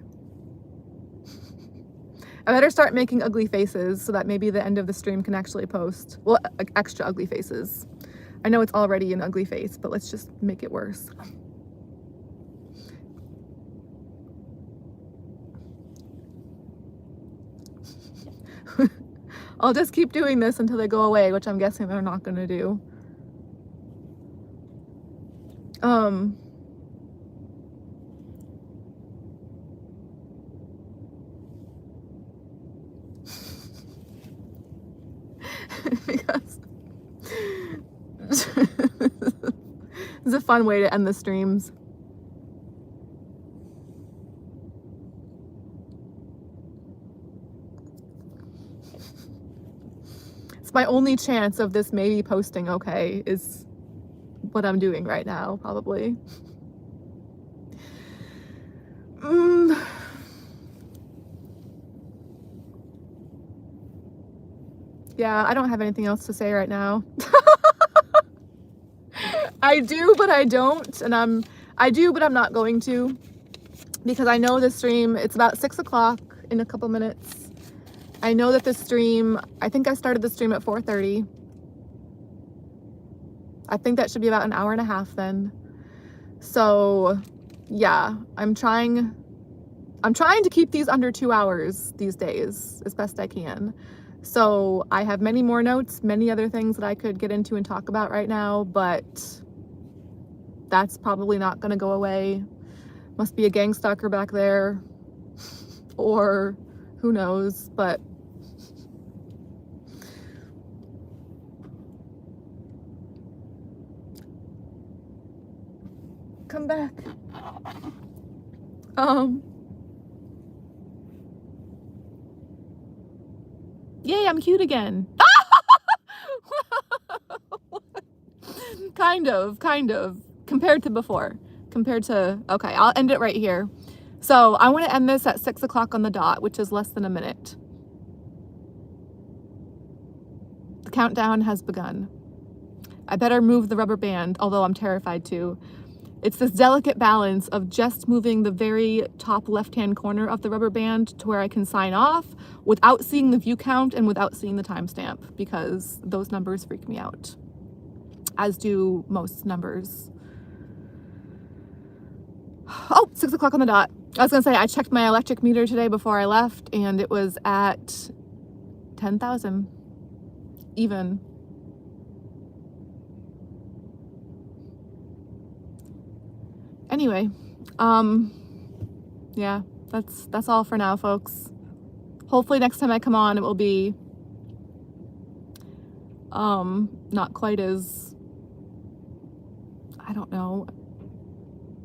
I better start making ugly faces so that maybe the end of the stream can actually post. Well, extra ugly faces. I know it's already an ugly face, but let's just make it worse. I'll just keep doing this until they go away, which I'm guessing they're not gonna do. Because it's a fun way to end the streams. It's my only chance of this maybe posting okay, is what I'm doing right now, probably. Yeah, I don't have anything else to say right now. I do, but I don't, and I do, but I'm not going to, because I know this stream, it's about 6 o'clock in a couple minutes, I know that this stream, I think I started the stream at 4:30. I think that should be about an hour and a half then. So yeah, I'm trying to keep these under 2 hours these days as best I can. So I have many more notes, many other things that I could get into and talk about right now, but that's probably not gonna go away. Must be a gang stalker back there, or who knows, but come back. Yay, I'm cute again. Kind of, compared to before. Okay, I'll end it right here. So I want to end this at 6 o'clock on the dot, which is less than a minute. The countdown has begun. I better move the rubber band, although I'm terrified to. It's this delicate balance of just moving the very top left-hand corner of the rubber band to where I can sign off without seeing the view count and without seeing the timestamp, because those numbers freak me out, as do most numbers. Oh, 6 o'clock on the dot. I was gonna say, I checked my electric meter today before I left, and it was at 10,000 even. Anyway, yeah, that's all for now, folks. Hopefully next time I come on, it will be not quite as, I don't know,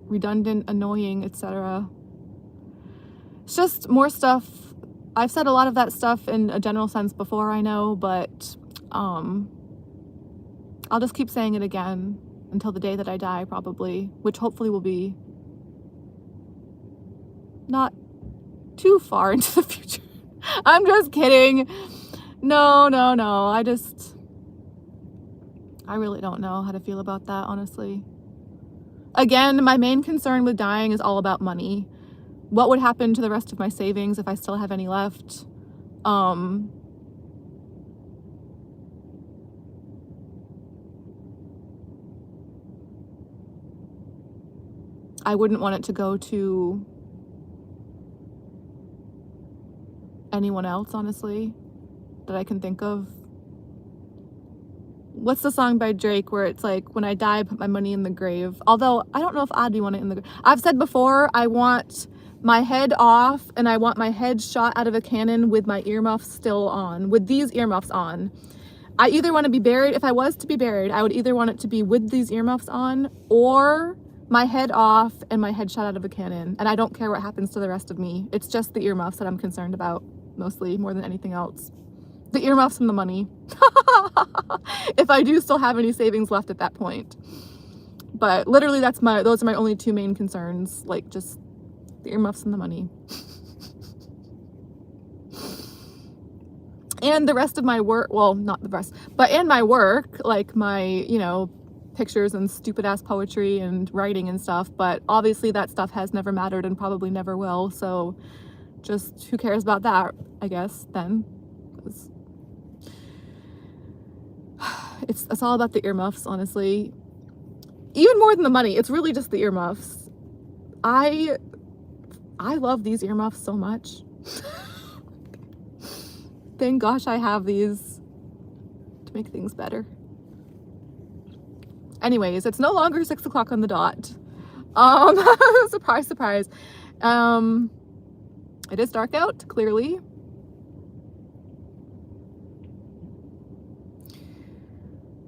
redundant, annoying, etc. It's just more stuff. I've said a lot of that stuff in a general sense before, I know, but I'll just keep saying it again until the day that I die, probably, which hopefully will be not too far into the future. I'm just kidding. No. I really don't know how to feel about that, honestly. Again, my main concern with dying is all about money. What would happen to the rest of my savings if I still have any left? I wouldn't want it to go to anyone else, honestly, that I can think of. What's the song by Drake where it's like, when I die, I put my money in the grave? Although, I don't know if I'd want it in the grave. I've said before, I want my head off, and I want my head shot out of a cannon with my earmuffs still on, with these earmuffs on. I either want to be buried, if I was to be buried, I would either want it to be with these earmuffs on, or my head off and my head shot out of a cannon. And I don't care what happens to the rest of me. It's just the earmuffs that I'm concerned about, mostly, more than anything else. The earmuffs and the money. If I do still have any savings left at that point. But literally those are my only two main concerns, like just the earmuffs and the money. And the rest of my work, well, not the rest, but and my work, like my, you know, pictures and stupid ass poetry and writing and stuff, but obviously that stuff has never mattered and probably never will, so just who cares about that, I guess, then. It's all about the earmuffs, honestly. Even more than the money, it's really just the earmuffs. I love these earmuffs so much. Thank gosh I have these to make things better. Anyways, it's no longer 6 o'clock on the dot. Surprise, surprise. It is dark out, clearly.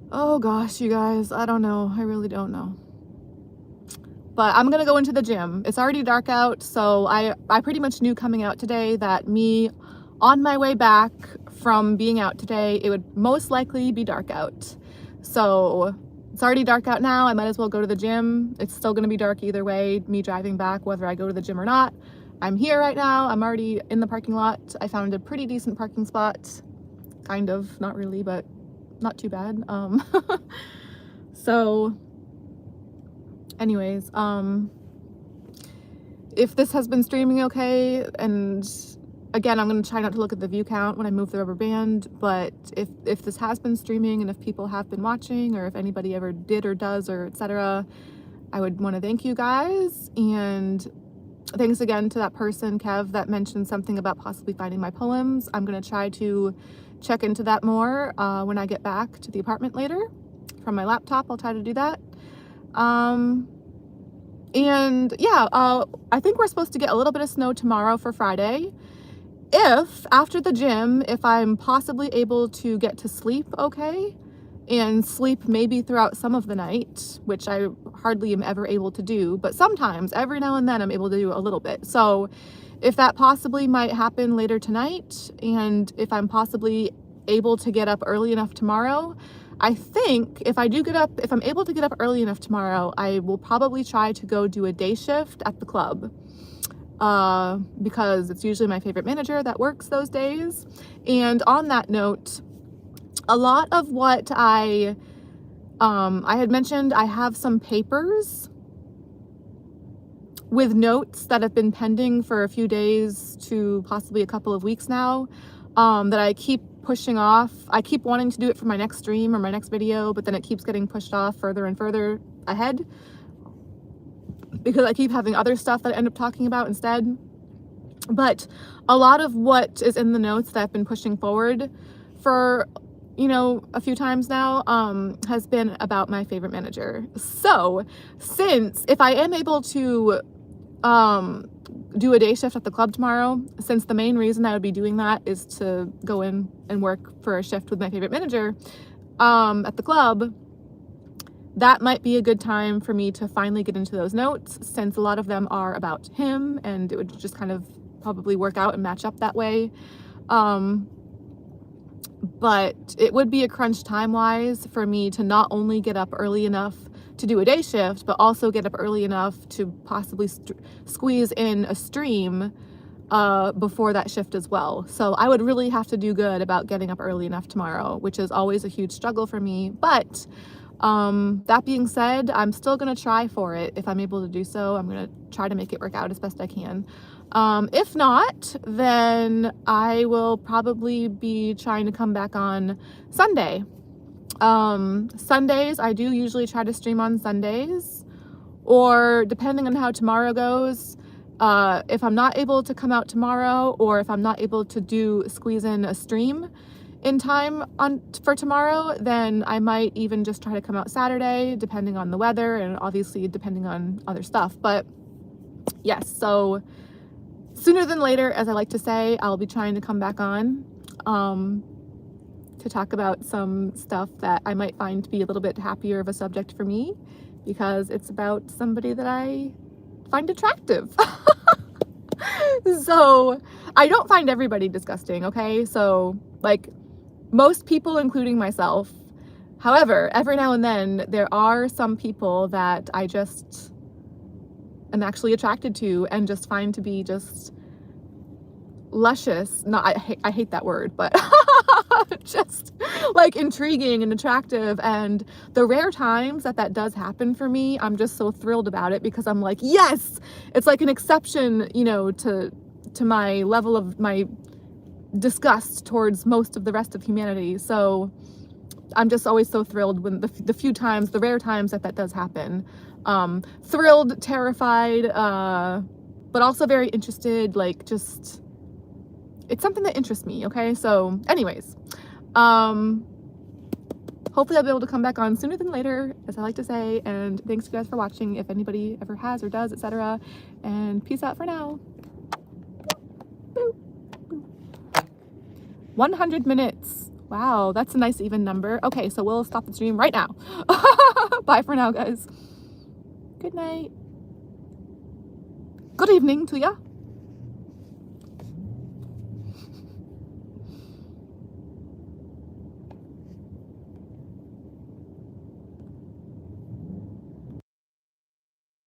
Oh gosh, you guys, I don't know. I really don't know. But I'm gonna go into the gym. It's already dark out, so I pretty much knew coming out today that me on my way back from being out today, it would most likely be dark out. So it's already dark out now. I might as well go to the gym. It's still gonna be dark either way, me driving back, whether I go to the gym or not. I'm here right now. I'm already in the parking lot. I found a pretty decent parking spot. Kind of, not really, but not too bad. So anyways, if this has been streaming okay and again, I'm going to try not to look at the view count when I move the rubber band, but if this has been streaming and if people have been watching, or if anybody ever did or does or etc., I would want to thank you guys. And thanks again to that person, Kev, that mentioned something about possibly finding my poems. I'm going to try to check into that more when I get back to the apartment later from my laptop. I'll try to do that. And yeah, I think we're supposed to get a little bit of snow tomorrow for Friday. If after the gym, if I'm possibly able to get to sleep okay, and sleep maybe throughout some of the night, which I hardly am ever able to do, but sometimes every now and then I'm able to do a little bit. So if that possibly might happen later tonight, and if I'm possibly able to get up early enough tomorrow, I think if I'm able to get up early enough tomorrow, I will probably try to go do a day shift at the club. Because it's usually my favorite manager that works those days. And on that note, a lot of what I had mentioned, I have some papers with notes that have been pending for a few days to possibly a couple of weeks now, that I keep pushing off. I keep wanting to do it for my next stream or my next video, but then it keeps getting pushed off further and further ahead, because I keep having other stuff that I end up talking about instead. But a lot of what is in the notes that I've been pushing forward for, a few times now, has been about my favorite manager. So since if I am able to do a day shift at the club tomorrow, since the main reason I would be doing that is to go in and work for a shift with my favorite manager at the club, that might be a good time for me to finally get into those notes, since a lot of them are about him, and it would just kind of probably work out and match up that way. But it would be a crunch time-wise for me to not only get up early enough to do a day shift, but also get up early enough to possibly squeeze in a stream before that shift as well. So I would really have to do good about getting up early enough tomorrow, which is always a huge struggle for me. But that being said, I'm still going to try for it. If I'm able to do so, I'm going to try to make it work out as best I can. If not, then I will probably be trying to come back on Sunday. Sundays, I do usually try to stream on Sundays, or depending on how tomorrow goes, if I'm not able to come out tomorrow, or if I'm not able to squeeze in a stream in time for tomorrow, then I might even just try to come out Saturday, depending on the weather and obviously depending on other stuff. But yes, so sooner than later, as I like to say, I'll be trying to come back on to talk about some stuff that I might find to be a little bit happier of a subject for me, because it's about somebody that I find attractive. So I don't find everybody disgusting, okay? So like most people, including myself. However, every now and then there are some people that I just am actually attracted to and just find to be just luscious. No, I hate that word, but just like intriguing and attractive. And the rare times that does happen for me, I'm just so thrilled about it, because I'm like, yes, it's like an exception, to my level of my disgust towards most of the rest of humanity. So I'm just always so thrilled when the rare times that does happen. Thrilled, terrified, but also very interested, like just, it's something that interests me, okay? So anyways, hopefully I'll be able to come back on sooner than later, as I like to say, and thanks you guys for watching, if anybody ever has or does, etc. And peace out for now. 100 minutes. Wow, that's a nice even number. Okay, so we'll stop the stream right now. Bye for now, guys. Good night. Good evening to ya.